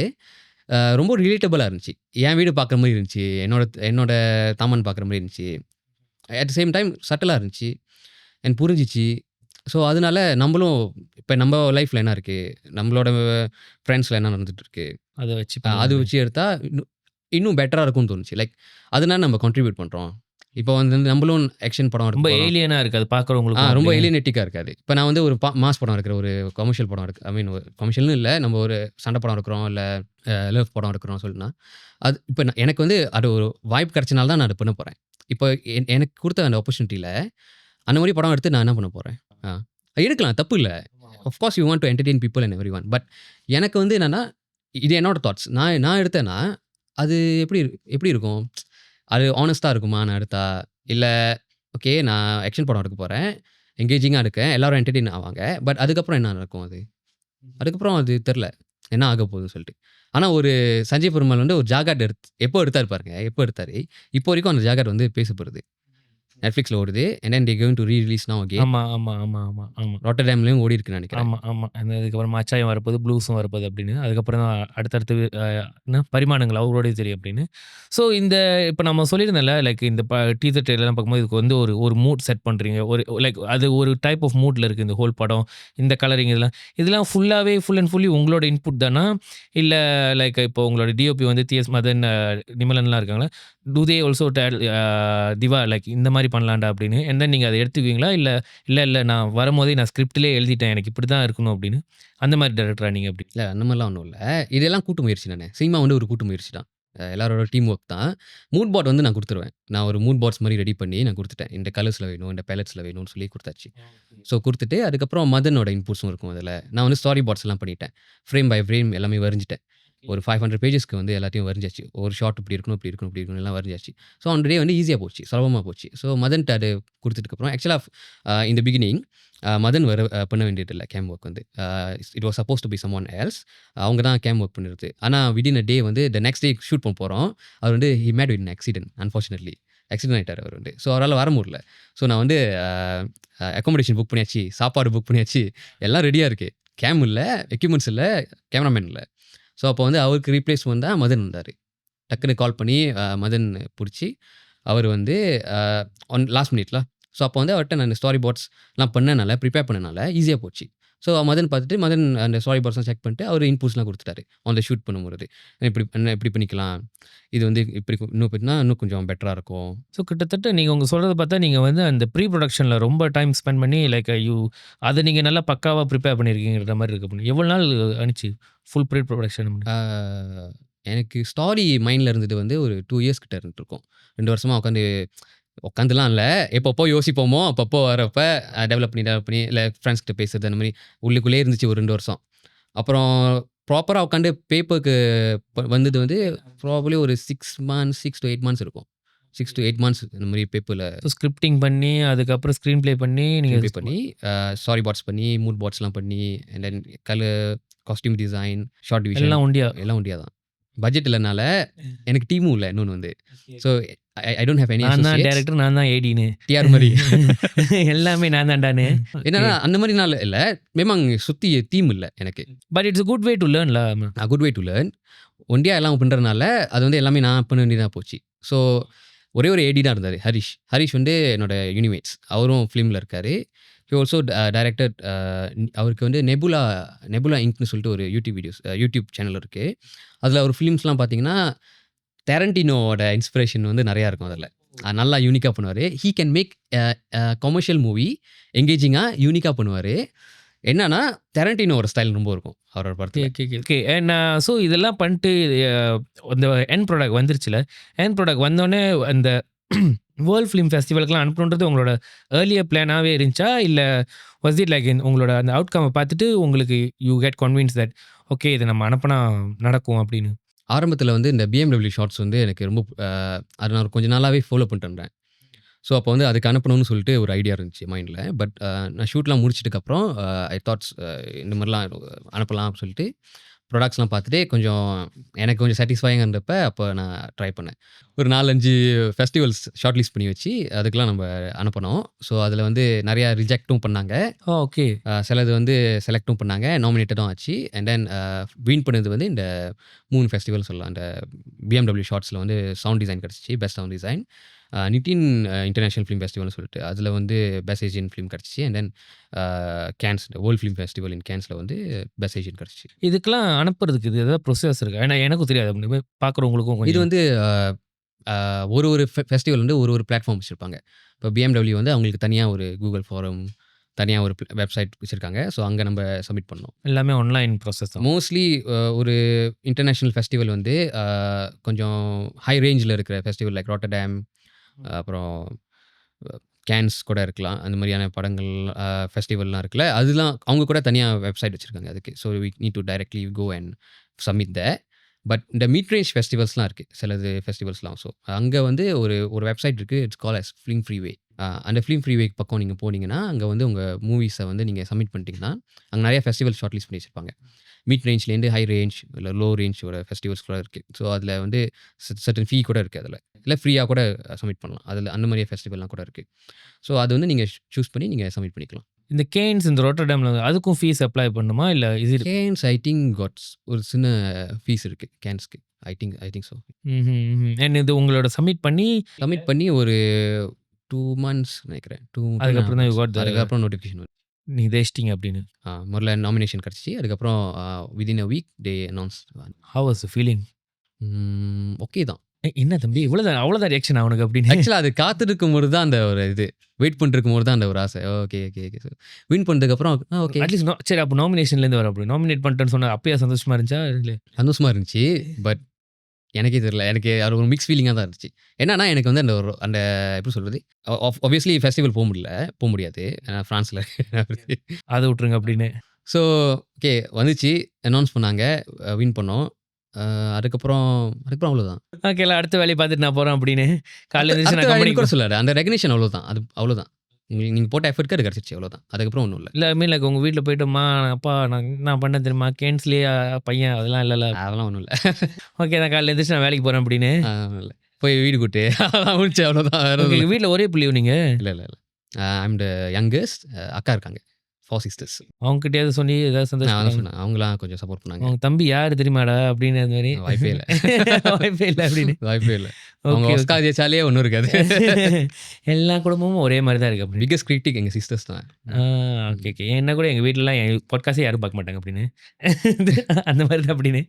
ரொம்ப ரிலேட்டபிளா இருந்துச்சு. என் வீடு பார்க்குற மாரி இருந்துச்சு. என்னோட தாமன் பார்க்குற மாரி இருந்துச்சு. அட் த சேம் டைம் சட்டிலா இருந்துச்சு. எனக்கு புரிஞ்சுச்சு. ஸோ அதனால நம்பளும் இப்ப நம்ப லைஃப்ல என்ன இருக்கு? நம்மளோட ஃப்ரெண்ட்ஸ்ல என்ன நடந்துட்டு இருக்கு? அத வச்சு அது பண்ணலாம். வச்சு எடுத்தா இன்னும் பெட்டரா இருக்கும்னு தோணுச்சு. லைக் அதனால நம்ம கான்ட்ரிபியூட் பண்றோம். இப்போ வந்து நம்மளும் ஆக்ஷன் படம் எடுக்க ரொம்ப போறோம். ஏலியனா இருக்கு. அது பார்க்குறவங்களுக்கும் ரொம்ப அப்படி. ஏலியனேட்டிக்கா இருக்காது. இப்ப நான் வந்து ஒரு மாஸ் படம் எடுக்கிறேன். ஒரு கமர்ஷியல் படம் ஐ மீன் கமர்ஷியல்னு இல்ல. நம்ம ஒரு சண்டை படம் எடுக்கிறோம். இல்ல லவ் படம் எடுக்கிறோம் சொல்லுனா, அது இப்ப எனக்கு வந்து அது ஒரு வாய்ப்பு கிடைச்சனால தான் நான் அத பண்ண போறேன். இப்போ எனக்கு குடுத்த அந்த ஆப்பர்ச்சுனிட்டில அந்த மாரி படம் எடுத்து நான் என்ன பண்ண போறேன்? ஆ எடுக்கலாம் தப்பு இல்ல. Of course you want to entertain people and everyone. But எனக்கு வந்து என்னன்னா, இது என்னோட தாட்ஸ். நான் எடுத்தேன்னா, அது எப்படி இருக்கும்? அது ஹானஸ்ட்டா இருக்குமா நான் எடுத்தா? இல்ல ஓகே நான் ஆக்ஷன் படம் எடுக்க போறேன். என்கேஜிங்கா இருக்கேன். எல்லாரும் என்டர்டெயின் ஆவாங்க. பட் அதுக்கப்புறம் என்ன நடக்கும் அது? அதுக்கப்புறம் அது தெரியல. என்ன ஆக போகுதுன்னு சொல்லிட்டு. ஆனா ஒரு சஞ்சய் பெருமாள் வந்து ஒரு ஜாகாட் எப்போ எடுத்தாரு பாருங்க. எப்போ எடுத்தாரு. இப்போ வரைக்கும் அந்த ஜாகாட் வந்து பேசப்படுது. Netflixல ஓடுது. And then they going to release now again. ஆமா, ஆமா, ஆமா, ஆமா, ஆமா. ராட்டர்டாம்லயும் ஓடிருக்குன்னு நெனைக்கிறேன். ஆமா, ஆமா. அந்த அதுக்கப்புறம் அச்சாயம் வரப்போது, ப்ளூஸும் வரப்போது அப்படின்னு. அதுக்கப்புறம் தான் அடுத்தடுத்து என்ன பரிமாணங்கள் அவரோடயே தெரியும் அப்படின்னு. ஸோ இந்த இப்ப நம்ம சொல்லியிருந்தோம்ல, லைக் இந்த டீசர் ட்ரெய்லர்லாம் பார்க்கும்போது இதுக்கு வந்து ஒரு மூட் செட் பண்றீங்க. ஒரு லைக் அது ஒரு டைப் ஆஃப் மூட்ல இருக்கு இந்த ஹோல் படம். இந்த கலரிங் இதெல்லாம் ஃபுல் அண்ட் ஃபுல்லி உங்களோட இன்புட் தானா? இல்ல லைக் இப்போ உங்களோட டிஓபி வந்து டி.எஸ். மதன், நிமலன்லாம் இருக்காங்களா? To they also tell Dhiva like இந்த மாரி பண்ணலாம்டா அப்படின்னு. அண்ட் தென் நீங்க அத எடுத்துக்குவீங்களா? இல்ல நான் வரும்போதே நான் ஸ்கிரிப்ட்லயே எழுதிட்டேன். எனக்கு இப்படிதான் இருக்கணும் அப்படின்னு. அந்த மாரி டைரக்டரா நீங்க எப்படி? இல்ல அந்த மாரிலாம் ஒண்ணும் இல்ல. இதெல்லாம் கூட்டு முயற்சி தானே. சினிமா வந்து ஒரு கூட்டு முயற்சி தான். எல்லாரோட டீம் ஒர்க் தான். மூட் போர்ட் வந்து நான் குடுத்துருவேன். நான் ஒரு மூட் போர்ட்ஸ் மாரி ரெடி பண்ணி நான் குடுத்துட்டேன். இந்த கலர்ஸ்ல வேணும், இந்த பேலட்ஸ்ல வேணும்னு சொல்லி குடுத்தாச்சு. ஸோ குடுத்துட்டு அதுக்கப்புறம் மதனோட இன்புட்ஸும் இருக்கும் அதுல. நான் வந்து ஸ்டாரி போர்ட்ஸ்லாம் பண்ணிட்டேன். ஃப்ரேம் பை ஃப்ரேம் எல்லாமே வரைஞ்சுட்டேன். ஒரு 500 பேஜஸ்க்கு வந்து எல்லாத்தையும் வரைஞ்சாச்சு. ஒரு ஷாட் இப்படி இருக்கணும், இப்படி இருக்கணும், இப்படி இருக்கணும் எல்லாம் வரைஞ்சாச்சு. ஸோ அந்த டே வந்து ஈஸியா போச்சு. சுலபமா போச்சு. ஸோ மதன்ட்ட அது குடுத்ததுக்கப்புறம் ஆக்சுவலா இன் தி பிகினிங் மதன் பண்ண வேண்டியதில்ல கேம் ஒர்க் வந்து. It was supposed to be someone else. அவங்க தான் கேம் ஒர்க் பண்ணிருது. ஆனா வித்தின் அ டே வந்து தி நெக்ஸ்ட் டே ஷூட் பண்ண போறோம். அவர் வந்து he made with an accident unfortunately. Accident ஆயிட்டாரு அவர் வந்து. ஸோ அவரால வர முடியல. ஸோ நான் வந்து அக்காமடேஷன் புக் பண்ணியாச்சு. சாப்பாடு புக் பண்ணியாச்சு. எல்லாம் ரெடியா இருக்கு. கேம் இல்ல, எக்யூப்மென்ட்ஸ் இல்ல, கேமராமேன் இல்ல. ஸோ அப்போ வந்து அவருக்கு ரீப்ளேஸ்மென்ட் தான் மதன் வந்தாரு. டக்குன்னு கால் பண்ணி மதன் புடிச்சு, அவர் வந்து லாஸ்ட் மினிட்ல. ஸோ அப்போ வந்து அவர்ட்ட நான் ஸ்டாரி போர்ட்ஸ்லாம் பண்ணனால, ப்ரிப்பேர் பண்ணனால ஈஸியா போச்சு. ஸோ மதன் பார்த்துட்டு மதன் அந்த ஸ்டாரி போர்ட்ஸ்லாம் செக் பண்ணிட்டு, அவர் இன்புட்ஸ்லாம் குடுத்துட்டாரு. ஆன் த ஷூட் பண்ணும்பொழுது. இப்படி பண்ணிக்கலாம். இது வந்து இப்படி இன்னும் பண்ணா இன்னும் கொஞ்சம் பெட்டரா இருக்கும். ஸோ கிட்டத்தட்ட நீங்க உங்க சொல்றத பார்த்தா, நீங்க வந்து அந்த ப்ரீ புரொடக்ஷன்ல ரொம்ப டைம் ஸ்பெண்ட் பண்ணி லைக் அத நீங்க நல்லா பக்காவா ப்ரிப்பேர் பண்ணியிருக்கீங்கன்ற மாரி இருக்கு. எவ்வளோ நாள் ஆனுச்சு? Full pre production? ஆ எனக்கு ஸ்டாரி மைண்ட்ல இருந்தது வந்து ஒரு 2 இயர்ஸ் கிட்ட இருந்திருக்கும். 2 வருஷமா உட்காந்துலாம் இல்ல. எப்பப்போ யோசிப்போமோ, அப்பப்போ வரப்ப டெவலப் பண்ணி இல்ல ஃப்ரெண்ட்ஸ் கிட்ட பேசுறது அந்த மாரி உள்ளுக்குள்ளேயே இருந்துச்சு ஒரு 2 வருஷம். அப்புறம் ப்ராப்பரா உட்காந்து பேப்பருக்கு வந்தது வந்து ப்ராபபிலி ஒரு 6 to 8 மந்த்ஸ் இருக்கும். 6 to 8 மந்த்ஸ் இந்த மாரி பேப்பர்ல ஸோ ஸ்கிரிப்டிங் பண்ணி, அதுக்கப்புறம் ஸ்க்ரீன் ப்ளே பண்ணி நீங்க ஸ்க்ரீன் ப்ளே பண்ணி, ஸ்டாரி போர்ட்ஸ் பண்ணி, மூட் போர்ட்ஸ்லாம் பண்ணி, and then costume design, short division எல்லாம் உண்டியா. எல்லாம் ஒண்டியா தான். பட்ஜெட் இல்லனால எனக்கு டீமும் இல்ல இன்னொன்னு வந்து. So I don't have any நான் தான் அசோசியேட்ஸ். டைரக்டர், நான் தான் ஏடின்னு. டிஆர் மாரி. எல்லாமே நான் தான்டான்னு. என்னன்னா அந்த மாரி நாள் இல்ல. மேமாங் சுத்தி டீம் இல்ல எனக்கு. But it's a good way to லேர்ன்ல. Good way to learn. ஒண்டியா எல்லாம் பண்றதுனால அது வந்து எல்லாமே நான் பண்ண வேண்டியதா போச்சு. ஸோ ஒரே ஒரு ஏடி தான் இருந்தாரு ஹரிஷ். ஹரிஷ் வந்து என்னோட யூனிமேட்ஸ். அவரும் ஃபிலிம்ல இருக்காரு. ஹி ஆல்சோ டைரக்டட் அவருக்கு வந்து நெபுலா இங்க்னு சொல்லிட்டு ஒரு யூடியூப் சேனல் இருக்கு. அதில் அவர் ஃபிலிம்ஸ்லாம் பார்த்தீங்கன்னா டேரண்டினோட இன்ஸ்பிரேஷன் வந்து நிறையா இருக்கும் அதில். நல்லா யூனிக்காக பண்ணுவார். He can make commercial movie எங்கேஜிங்காக யூனிக்காக பண்ணுவார். என்னன்னா டேரண்டினோட ஸ்டைல் ரொம்ப இருக்கும் அவரோட படத்தில். ஓகே. அண்ட் ஸோ இதெல்லாம் பண்ணிட்டு அந்த எண்ட் ப்ராடக்ட் வந்துருச்சுல. எண்ட் ப்ராடக்ட் வந்தோடனே அந்த வேர்ல்ட் ஃபிலிம் ஃபெஸ்டிவலுக்குலாம் அனுப்பணுன்றது உங்களோட ஏர்லியர் பிளானாகவே இருந்துச்சா? இல்லை வாஸ் இட் லைக் உங்களோட அந்த அவுட்கம்மை பார்த்துட்டு உங்களுக்கு you get convince that okay இதை நம்ம அனுப்பினா நடக்கும் அப்படின்னு? ஆரம்பத்தில் வந்து இந்த BMW ஷார்ட்ஸ் வந்து எனக்கு ரொம்ப அதை நான் கொஞ்சம் நாளாகவே ஃபாலோ பண்ணிட்டு இருந்தேன். ஸோ அப்போ வந்து அதுக்கு அனுப்பணும்னு சொல்லிட்டு ஒரு ஐடியா இருந்துச்சு மைண்டில். பட் நான் ஷூட்லாம் முடிச்சதுக்கப்புறம் ஐ தாட்ஸ் இந்த மாதிரிலாம் அனுப்பலாம் அப்படின்னு சொல்லிட்டு ப்ராடக்ட்ஸ்லாம் பார்த்துட்டு எனக்கு கொஞ்சம் சாட்டிஸ்ஃபையாக இருந்தப்போ அப்போ நான் ட்ரை பண்ணேன். ஒரு 4-5 ஃபெஸ்டிவல்ஸ் ஷார்ட் லிஸ்ட் பண்ணி வச்சு அதுக்கெலாம் நம்ம அனுப்பினோம். ஸோ அதில் வந்து நிறையா ரிஜெக்ட்டும் பண்ணாங்க. ஓகே. சிலது வந்து செலக்டும் பண்ணாங்க, நாமினேட்டடும் ஆச்சு. அண்ட் தென் வின் பண்ணது வந்து இந்த 3 ஃபெஸ்டிவல் சொல்லலாம். இந்த BMW ஷார்ட்ஸில் வந்து சவுண்ட் டிசைன் கிடச்சிச்சு, பெஸ்ட் சவுண்ட் டிசைன். நிட்டின் இன்டர்நேஷ்னல் ஃபிலிம் ஃபெஸ்டிவல்னு சொல்லிட்டு அதில் வந்து பெஸ்ட் ஏஷியன் ஃபிலிம் கிடச்சிச்சு. And then Cannes world film festival in கேன்ஸில் வந்து பெஸ்ட் ஏஷியன் கிடச்சிச்சு. இதுக்கெல்லாம் அனுப்புறதுக்கு இது ஏதாவது ப்ரொசஸ் இருக்கா? ஏன்னா எனக்கும் தெரியாது. அப்படி பார்க்குறவங்களுக்கும் இது வந்து ஒரு ஃபெஸ்டிவல் வந்து ஒரு பிளாட்ஃபார்ம் வச்சுருப்பாங்க. இப்போ BMW வந்து அவங்களுக்கு தனியாக ஒரு கூகுள் ஃபாரம், தனியாக ஒரு வெப்சைட் வச்சுருக்காங்க. ஸோ அங்கே நம்ம சப்மிட் பண்ணோம். எல்லாமே ஆன்லைன் ப்ராசஸ் தான். மோஸ்ட்லி ஒரு இன்டர்நேஷ்னல் ஃபெஸ்டிவல் வந்து கொஞ்சம் ஹை ரேஞ்சில் இருக்கிற ஃபெஸ்டிவல் லைக் ராட்டர்டாம், அப்புறம் கேன்ஸ் கூட இருக்கலாம். அந்த மாதிரியான படங்கள் ஃபெஸ்டிவல்லாம் இருக்குல்ல, அதெல்லாம் அவங்க கூட தனியாக வெப்சைட் வச்சுருக்காங்க அதுக்கு. So we need to directly go and submit the. But இந்த மிட் ரேஞ்ச் ஃபெஸ்டிவல்ஸ்லாம் இருக்குது சிலது ஃபெஸ்டிவல்ஸ்லாம். ஸோ அங்கே வந்து ஒரு வெப்சைட் இருக்குது. It's call as film freeway. அந்த ஃபிலிம் ஃப்ரீவே பக்கம் நீங்கள் போனீங்கன்னா அங்கே வந்து உங்கள் மூவிஸை வந்து நீங்கள் சப்மிட் பண்ணிட்டீங்கன்னா அங்கே நிறைய ஃபெஸ்டிவல் ஷார்ட் லிஸ்ட் பண்ணி வச்சுருப்பாங்க. மிட் ரேஞ்ச்லேருந்து ஹை ரேஞ்ச் இல்லை லோ ரேஞ்சோட ஃபெஸ்டிவல்ஸ் கூட இருக்குது. ஸோ அதில் வந்து சர்டன் ஃபீ கூட இருக்குது. அதில் இல்லை ஃப்ரீயாக கூட சப்மிட் பண்ணலாம். அதில் அந்த மாதிரியே ஃபெஸ்டிவல்லாம் கூட இருக்குது. ஸோ அது வந்து நீங்கள் சூஸ் பண்ணி நீங்கள் சப்மிட் பண்ணிக்கலாம். இந்த கேன்ஸ், இந்த ராட்டர்டாம்ல அதுக்கும் ஃபீஸ் அப்ளை பண்ணுமா? இல்லை இது கேன்ஸ் ஐ திங்க் காட்ஸ் ஒரு சின்ன ஃபீஸ் இருக்குது கேன்ஸ்க்கு. I think so. அண்ட் இது உங்களோட சப்மிட் பண்ணி ஒரு 2 months நினைக்கிறேன். அதுக்கப்புறம் தான் you got the அதுக்கப்புறம் நோட்டிஃபிகேஷன் வரும். நீ தேஷ்டிங் அப்படின்னு. முதல்ல நாமினேஷன் கிடச்சிச்சு. அதுக்கப்புறம் within a week they announce. How was the feeling? Okay தான். என்ன தம்பி அவ்வளோதான் ரியாக்ஷன் அவனுக்கு அப்படின்னு? ஆக்சுவலாக அது காத்திருக்கும் போது தான் அந்த ஒரு இது வெயிட் பண்ணிருக்கும் போது தான் அந்த ஒரு ஆசை. ஓகே வின் பண்ணதுக்கப்புறம் ஓகே அட்லீஸ்ட் சரி அப்போ நாமினேஷன்லேருந்து வர அப்படி நாமினேட் பண்ணிட்டேன்னு சொன்னா அப்பயே சந்தோஷமா இருந்துச்சா? இல்லை சந்தோஷமா இருந்துச்சு. பட் எனக்கே தெரியல. எனக்கு அது ஒரு மிக்ஸ் ஃபீலிங்காக தான் இருந்துச்சு. என்னன்னா எனக்கு வந்து அந்த எப்படி சொல்கிறது, ஆப்வியஸ்லி ஃபெஸ்டிவல் போக முடியாது. ஏன்னா ஃப்ரான்ஸில் அதை விட்டுருங்க அப்படின்னு. ஸோ ஓகே வந்துச்சு, அனௌன்ஸ் பண்ணாங்க, வின் பண்ணோம். அதுக்கப்புறம் அவ்வளோதான். ஓகே அடுத்த வேலையை பார்த்துட்டு நான் போகிறேன் அப்படின்னு காலையில் கூட சொல்லாது. அந்த ரெகனேஷன் அவ்வளோதான். அவ்வளோதான். நீங்கள் போட்ட எஃபர்ட்க்கு அது கிடச்சிச்சு, அவ்வளோதான். அதுக்கப்புறம் ஒன்றும் இல்லை. இல்லை மீன் லைக் உங்கள் வீட்டில் போயிட்டோம்மா அப்பா நான் பண்ண தெரியுமா கேன்ஸ்லேயே பையன் அதெல்லாம் இல்லைல்ல? அதெல்லாம் ஒன்றும் இல்லை. ஓகே நான் காலையில் எழுந்திரிச்சு நான் வேலைக்கு போகிறேன் அப்படின்னு இல்லை போய் வீடு கூட்டு அதெல்லாம் முடிச்சு அவ்வளோதான். எங்கள் வீட்டில் ஒரே புள்ளியோ நீங்கள்? இல்லை ஐம் த யங்கஸ்ட். அக்கா இருக்காங்க, 4 sisters. அவங்ககிட்டயாவது சொல்லி ஏதாவது சந்தோஷம் சொன்னேன், அவங்களாம் கொஞ்சம் சப்போர்ட் பண்ணாங்க. அவங்க தம்பி யார் தெரியுமாடா அப்படின்னு அந்த மாதிரி வாய்ப்பே இல்லை வாய்ப்பே இல்லை அப்படின்னு. வாய்ப்பே இல்லை. அவங்க ஒஸ்கார் ஜெயிச்சாலே ஒன்றும் இருக்காது. எல்லா குடும்பமும் ஒரே மாதிரி தான் இருக்கு அப்படி. பிக்கஸ்ட் கிரிட்டிக் எங்கள் சிஸ்டர்ஸ் தான். ஓகே என்ன கூட எங்கள் வீட்டிலலாம் என் பாட்காஸ்டே யாரும் பார்க்க மாட்டாங்க அப்படின்னு அந்த மாதிரி தான் அப்படின்னு.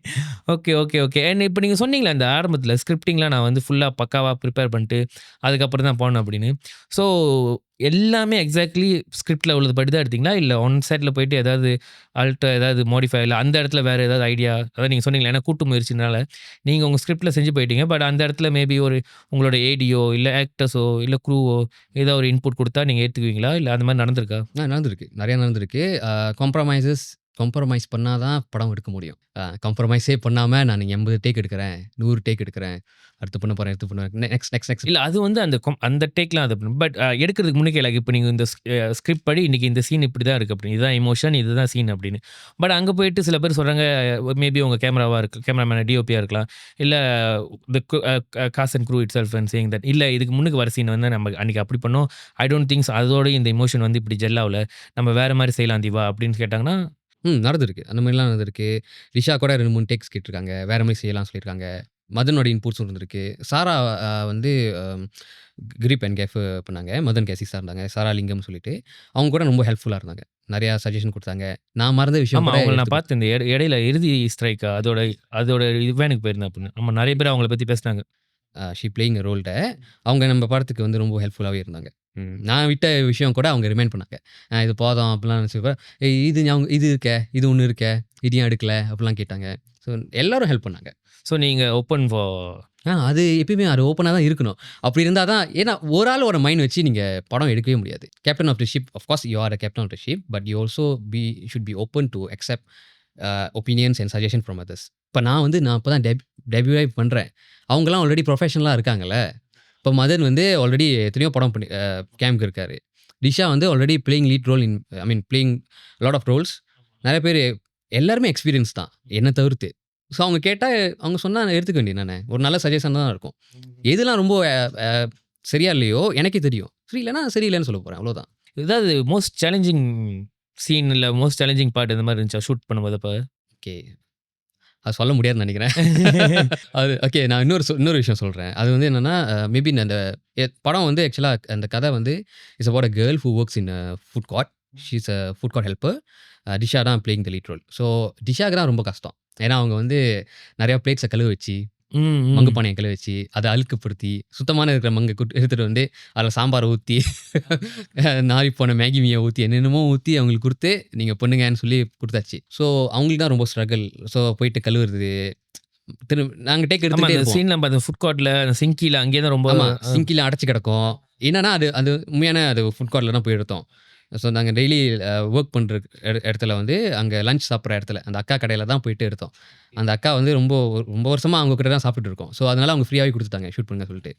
ஓகே அண்ட் இப்போ நீங்கள் சொன்னீங்களே அந்த ஆரம்பத்தில் ஸ்கிரிப்டிங்லாம் நான் வந்து ஃபுல்லாக பக்காவாக ப்ரிப்பேர் பண்ணிட்டு அதுக்கப்புறம் தான் போனேன் அப்படின்னு. ஸோ எல்லாமே எக்ஸாக்ட்லி ஸ்கிரிப்டில் உள்ளது படி தான் எடுத்தீங்களா? இல்லை ஒன் சைடில் போயிட்டு ஏதாவது ஏதாவது மாடிஃபை இல்லை அந்த இடத்துல வேறு ஏதாவது ஐடியா, அதாவது நீங்கள் சொன்னீங்களா ஏன்னா கூட்டு முயற்சினால நீங்கள் உங்கள் ஸ்கிரிப்டில் செஞ்சு போயிட்டீங்க. பட் அந்த இடத்துல மேபி ஒரு உங்களோட ஏடியோ இல்லை ஆக்டர்ஸோ இல்லை க்ரூவோ ஏதோ ஒரு இன்புட் கொடுத்தா நீங்கள் ஏற்றுக்குவீங்களா? இல்லை அந்த மாதிரி நடந்திருக்கா? நடந்திருக்கு, நிறையா நடந்திருக்கு. காம்ப்ரமைசஸ் காம்ப்ரமைஸ் பண்ணா தான் படம் எடுக்க முடியும். காம்ப்ரமைஸே பண்ணாம நான் 80 டேக் எடுக்கிறேன், 100 டேக் எடுக்கிறேன், அடுத்து பண்ண போறேன், அடுத்து பண்ணுவேன், நெக்ஸ்ட் நெக்ஸ்ட் நெக்ஸ்ட். இல்ல அது வந்து அந்த டேக்லாம் அது பட் எடுக்கிறதுக்கு முன்னாடி லைக் இப்போ நீங்க இந்த ஸ்கிரிப்ட் படி இன்னைக்கு இந்த சீன் இப்படி தான் இருக்கு அப்படின்னு, இதுதான் எமோஷன், இதுதான் சீன் அப்படின்னு. பட் அங்க போயிட்டு சில பேர் சொல்றாங்க மேபி உங்க கேமராமேன் டிஓபியா இருக்கலாம், இல்ல the cast and crew itself and saying that இல்ல இதுக்கு முன்னுக்கு வர சீன் வந்து நம்ம அன்னைக்கு அப்படி பண்ணோம், ஐ டோன்ட் திங்க்ஸ் அதோட இந்த எமோஷன் வந்து இப்படி ஜெல் ஆகல, நம்ம வேற மாதிரி செய்யலாம் தீவா அப்படின்னு கேட்டாங்கன்னா நடந்திருக்கு. அந்த மாதிரிலாம் நடந்திருக்கு. ரிஷா கூட 2, 3 டேக்ஸ் கேட்டிருக்காங்க. வேற மாரி செய்யலாம்னு சொல்லியிருக்காங்க. மதனோட இன்புட்ஸும் இருந்திருக்கு. சாரா வந்து கிரிப் அண்ட் கேஃப் பண்ணாங்க. மதன் கேசிஸா இருந்தாங்க. சாரா லிங்கம்னு சொல்லிட்டு. அவங்க கூட ரொம்ப ஹெல்ப்ஃபுல்லா இருந்தாங்க. நெறையா சஜஷன் குடுத்தாங்க. நான் மறந்த விஷயம் ஆமா கூட அவங்கள நான் எடுத்து பார்த்தேன். இந்த இடையில இறுதி ஸ்ட்ரைக் அதோட இவென்ட்க்கு போயிருந்தேன் அப்படின்னு. ஆமா நெறைய பேர் அவங்கள பத்தி பேசினாங்க. ஷி பிளேயிங் எ ரோல்ட. அவங்க நம்ம படத்துக்கு வந்து ரொம்ப ஹெல்ப்ஃபுல்லாவே இருந்தாங்க. நான் விட்ட விஷயம் கூட அவங்க ரிமைண்ட் பண்ணாங்க. இது போதும் அப்படிலாம் நினச்சப்ப, இது இருக்கே, இது ஒண்ணு இருக்கே, இது ஏன் எடுக்கல? அப்படிலாம் கேட்டாங்க. ஸோ எல்லாரும் ஹெல்ப் பண்ணாங்க. ஸோ நீங்க ஓப்பன் ஃபார் அது எப்பயுமே அது ஓப்பனா தான் இருக்கணும். அப்படி இருந்தா தான் ஏன்னா ஒரு ஆளோட மைண்ட் வச்சு நீங்க படம் எடுக்கவே முடியாது. Captain of the ship of course you are a captain of the ship, but you also should be open to accept opinions and suggestion from others. இப்போ நான் இப்போ தான் டெபியூவே பண்றேன். அவங்கலாம் ஆல்ரெடி ப்ரொஃபஷனலா இருக்காங்கல்ல. இப்போ மதன் வந்து ஆல்ரெடி எத்தனையோ படம் பண்ணி கேம்ப்க்கு இருக்காரு. டிஷா வந்து already playing lead role in playing lot of roles. நிறைய பேர் எல்லாருமே எக்ஸ்பீரியன்ஸ் தான் என்னை தவிர்த்து. ஸோ அவங்க கேட்டால் அவங்க சொன்னால் எடுத்துக்க வேண்டியது நானே ஒரு நல்ல சஜஷன் தான் இருக்கும். எதுலாம் ரொம்ப சரியா இல்லையோ எனக்கே தெரியும். சரி இல்லைன்னா சரியில்லைன்னு சொல்ல போகிறேன் அவ்வளோதான். ஏதாவது மோஸ்ட் சேலஞ்சிங் சீன் இல்ல மோஸ்ட் சேலஞ்சிங் பார்ட் இந்த மாதிரி இருந்துச்சா ஷூட் பண்ணும்போது அப்போ? ஓகே, அது சொல்ல முடியாதுன்னு நினைக்கிறேன். அது ஓகே, நான் இன்னொரு விஷயம் சொல்கிறேன். அது வந்து என்னென்னா மேபி அந்த படம் வந்து ஆக்சுவலாக அந்த கதை வந்து it's about a girl who works in food cart. She is a food cart helper. Disha தான் playing the lead role. So டிஷாக்கு தான் ரொம்ப கஷ்டம். ஏன்னா அவங்க வந்து நிறையா பிளேட்ஸை கழுவ வச்சு, மங்கு பானையை கழுவ வச்சு, அதை அழுக்குப்படுத்தி, சுத்தமான இருக்கிற மங்கை எடுத்துகிட்டு வந்து அதில் சாம்பாரை ஊற்றி, நாரி போன மேகி மீயை ஊற்றி, என்னென்னமோ ஊற்றி அவங்களுக்கு கொடுத்து நீங்கள் பண்ணுங்கன்னு சொல்லி கொடுத்தாச்சு. ஸோ அவங்களுக்கு தான் ரொம்ப ஸ்ட்ரகிள். ஸோ போயிட்டு கழுவுறது நாங்கள் டேக் எடுத்துகிட்டே இருப்போம். சீன் நம்ம அந்த ஃபுட் கோர்ட்ல சிங்கில அங்கேயே தான் ரொம்ப சிங்கில அடைச்சி கிடக்கும். என்னன்னா அது உண்மையான அது ஃபுட் கோர்ட்டில் தான் போய் எடுத்தோம். ஸோ நாங்கள் டெய்லி ஒர்க் பண்ணுற இடத்துல வந்து அங்கே லஞ்ச் சாப்பிட்ற இடத்துல அந்த அக்கா கடையில் தான் போயிட்டு எடுத்தோம். அந்த அக்கா வந்து ரொம்ப வருஷமாக அவங்க கிட்ட தான் சாப்பிட்டுட்டு இருக்கோம். ஸோ அதனால அவங்க ஃப்ரீயாகவே கொடுத்துட்டாங்க ஷூட் பண்ணுங்க சொல்லிட்டு.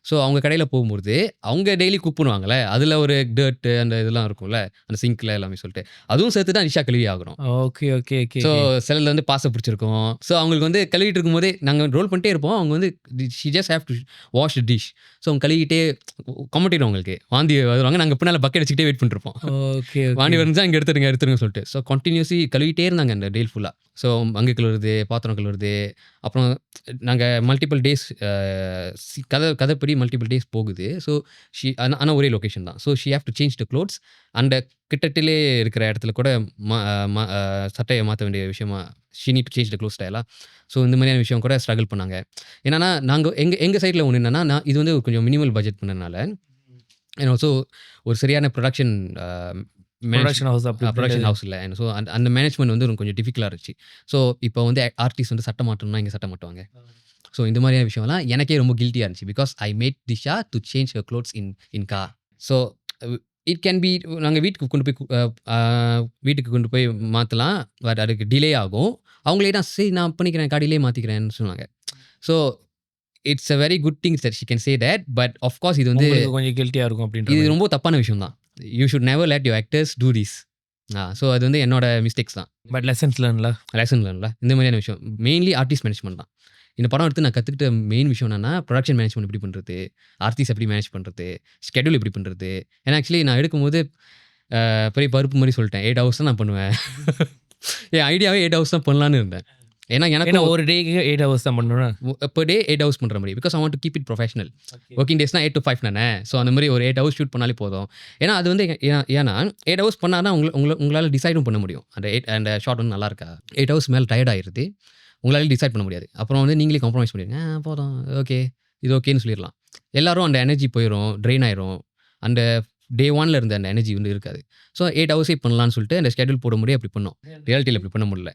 ஸோ அவங்க கடையில் போகும்போது அவங்க டெய்லி குக் பண்ணுவாங்கல்ல, அதில் ஒரு டர்ட்டு அந்த இதெல்லாம் இருக்கும்ல அந்த சிங்கில் எல்லாமே சொல்லிட்டு அதுவும் சேர்த்து தான் டிஷா கழுவி ஆகணும். Okay okay okay. ஸோ சிலதில் வந்து பாசை பிடிச்சிருக்கும். ஸோ அவங்களுக்கு வந்து கழுவிட்டு இருக்கும்போதே நாங்கள் ரோல் பண்ணிட்டே இருப்போம். அவங்க வந்து she just have to wash the dish. So அவங்க கழுவிட்டே கொமட்டிடும். அவங்களுக்கு வாந்தி வருவாங்க. நாங்கள் பின்னால் பக்கெட் வச்சுக்கிட்டே வெயிட் பண்ணிருப்போம். ஓகே வாந்தி வருந்தா இங்கே எடுத்துருங்க சொல்லிட்டு. ஸோ கண்டினியூஸி கழுவிட்டே இருந்தாங்க அந்த டே ஃபுல்லாக. ஸோ அங்கே கழுவுறது, பாத்திரம் கழுவுறது, அப்புறம் நாங்கள் மல்டிபிள் டேஸ் கதைப்படி மல்டிபிள் டேஸ் போகுது. ஸோ ஆனால் ஒரே லொக்கேஷன் தான். So she have to change the clothes. அந்த கிட்டத்திலே இருக்கிற இடத்துல கூட சட்டையை மாற்ற வேண்டிய விஷயமா she need to change the cloth ஸ்டைலாக. ஸோ இந்த மாதிரியான விஷயம் கூட ஸ்ட்ரகிள் பண்ணாங்க. என்னன்னா நாங்கள் எங்கள் சைடில் ஒன்று என்னென்னா இது வந்து கொஞ்சம் மினிமல் பட்ஜெட் பண்ணனால அண்ட் ஆல்சோ ஒரு சரியான ப்ரொடக்ஷன் ஹவுஸ் இல்லை. ஸோ அந்த மேனேஜ்மெண்ட் வந்து கொஞ்சம் டிஃபிகல்ட்டாக இருந்துச்சு. ஸோ இப்போ வந்து ஆர்டிஸ்ட் வந்து சட்டை மாட்டணும்னா இங்கே சட்டை மாட்டுவாங்க. ஸோ இந்த மாதிரியான விஷயம்லாம் எனக்கே ரொம்ப கில்ட்டியாக இருந்துச்சு. Because I made Disha to change her clothes in car. So it can be நாங்கள் வீட்டுக்கு கொண்டு போய் மாற்றலாம். பட் அதுக்கு டிலே ஆகும். அவங்களே தான் சரி நான் பண்ணிக்கிறேன் காடியிலே மாற்றிக்கிறேன்னு சொன்னாங்க. So it's a very good things that she can say that. But of course இது வந்து கொஞ்சம் கில்ட்டியாக இருக்கும் அப்படின்றது. இது ரொம்ப தப்பான விஷயம் தான். You should never let your actors do this. So அது வந்து என்னோட மிஸ்டேக்ஸ் தான். பட் லெசன் லேர்ன்ல இந்த மாதிரியான விஷயம் மெயின்லி ஆர்டிஸ்ட் மேனேஜ்மெண்ட் தான். இந்த படம் எடுத்து நான் கற்றுக்கிட்ட மெயின் விஷயம் என்னன்னா ப்ரொடக்ஷன் மேனேஜ்மெண்ட் எப்படி பண்ணுறது, ஆர்டிஸ்ட் எப்படி மேனேஜ் பண்ணுறது, ஸ்கெடியூல் எப்படி பண்ணுறது. ஏன்னா ஆக்சுவலி நான் எடுக்கும்போது பெரிய பருப்பு மாதிரி சொல்லிட்டேன் 8 hours தான் நான் பண்ணுவேன். என் ஐடியாவே 8 hours தான் பண்ணலான்னு இருந்தேன். ஏன்னா எனக்கு ஒரு டேக்கு 8 hours தான் பண்ணணும். per day 8 hours பண்ணுற மாதிரி. Because I want to keep it professional. Working டேஸ்னா 8 to 5 தானே. ஸோ அந்த மாதிரி ஒரு 8 hours ஷூட் பண்ணாலே போதும். ஏன்னா அது வந்து ஏன்னா 8 hours பண்ணால் தான் உங்களால் டிசைடும் பண்ண முடியும். அந்த ஷார்ட் வந்து நல்லா இருக்கா. 8 hours மேலே டயர்ட் ஆகிடுது. உங்களால் டிசைட் பண்ண முடியாது. அப்புறம் வந்து நீங்களே காம்ப்ரமைஸ் பண்ணிடுங்க. போதும் ஓகே இது ஓகேன்னு சொல்லிடலாம். எல்லாரும் அந்த எனர்ஜி போயிடும், ட்ரெயின் ஆயிரும். அந்த டே ஒன்ல இருந்த அந்த எனர்ஜி வந்து இருக்காது. ஸோ 8 ஹவர்ஸே பண்ணலாம்னு சொல்லிட்டு அந்த ஷெட்யூல் போட முடியும் அப்படி பண்ணோம். ரியாலிட்டியில் அப்படி பண்ண முடியல.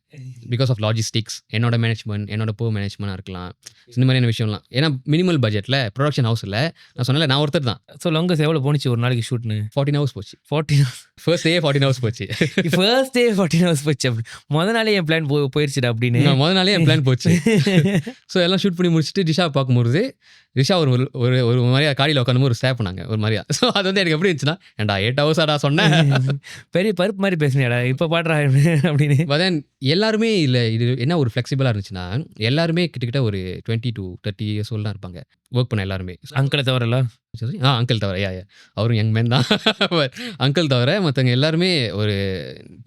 பிகாஸ் ஆஃப் லாஜிஸ்டிக்ஸ், என்னோட மேனேஜ்மெண்ட், என்னோட மேனேஜ்மெண்ட்டாக இருக்கலாம், இந்த மாதிரியான விஷயம்லாம். ஏன்னா மினிமல் பட்ஜெட்டில் ப்ரொடக்ஷன் ஹவுஸில் நான் சொன்னல நான் ஒருத்தர் தான். ஸோ லாங்கஸ்ட் எவ்வளோ போணுச்சு ஒரு நாளைக்கு ஷூட்னு? 14 ஹவர்ஸ் போச்சு. 14 ஃபர்ஸ்ட் டே 14 ஹவர்ஸ் போச்சு. ஃபர்ஸ்ட் டே 14 ஹவர்ஸ் போச்சு. அப்படி முத நாளே என் பிளான் போயிடுச்சுடா அப்படின்னு. முதல் நாளே என் பிளான் போச்சு. ஸோ எல்லாம் ஷூட் பண்ணி முடிச்சுட்டு ரிஷா பார்க்கும்போது ரிஷா ஒரு ஒரு ஒரு மாதிரியா காடியில் உட்காந்து ஒரு ஸ்டாப் பண்ணாங்க ஒரு மாதிரியா. ஸோ அது வந்து எனக்கு எப்படி இருந்துச்சுன்னா, ஏன்டா 8 ஹவர்ஸாடா சொன்னேன், பெரிய பருப்பு மாதிரி பேசுனியாடா இப்போ பாடுறா அப்படின்னு. பட் தென் எல்லாருமே இல்லை, இது என்ன ஒரு ஃப்ளெக்சிபிளாக இருந்துச்சுன்னா எல்லாருமே கிட்டத்தட்ட ஒரு 20 to 30 இயர்ஸ் ஓல்ட் தான் இருப்பாங்க ஒர்க் பண்ண எல்லாருமே. அங்கிளை தவிரல அங்கிள் தவிர அவரும் யங் மேன் தான். அங்கிள் தவிர மற்றவங்க எல்லாருமே ஒரு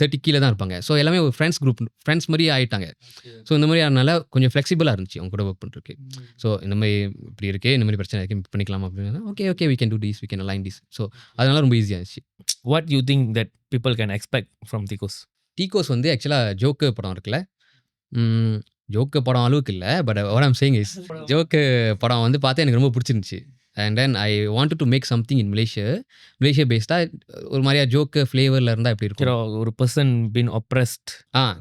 30 கீழே தான் இருப்பாங்க. ஸோ எல்லாமே ஒரு ஃப்ரெண்ட்ஸ் மாதிரி ஆகிட்டாங்க. ஸோ இந்த மாதிரி அதனால கொஞ்சம் ஃப்ளெக்சிபிளாக இருந்துச்சு அவங்க கூட ஒர்க் பண்ணுறதுக்கு. ஸோ இந்த மாதிரி இப்படி இருக்குது, இந்த மாதிரி பிரச்சனை இருக்குது, பண்ணிக்கலாம் அப்படின்னா okay we can do this, we can align this. So அதனால ரொம்ப ஈஸியாக இருந்துச்சு. What you think that people can expect from டிகோஸ்? டிகோஸ் வந்து ஆக்சுவலாக ஜோக்கு படம் இருக்குல்ல, ஜோக்கு படம் அளவுக்கு இல்லை, but what I'm saying is joke படம் வந்து பார்த்து எனக்கு ரொம்ப பிடிச்சிருந்துச்சு. And then I wanted to make something in Malaysia பேஸ்டாக ஒரு மாதிரியா ஜோக்கு ஃப்ளேவரில் இருந்தால் எப்படி இருக்கும். ஒரு person been oppressed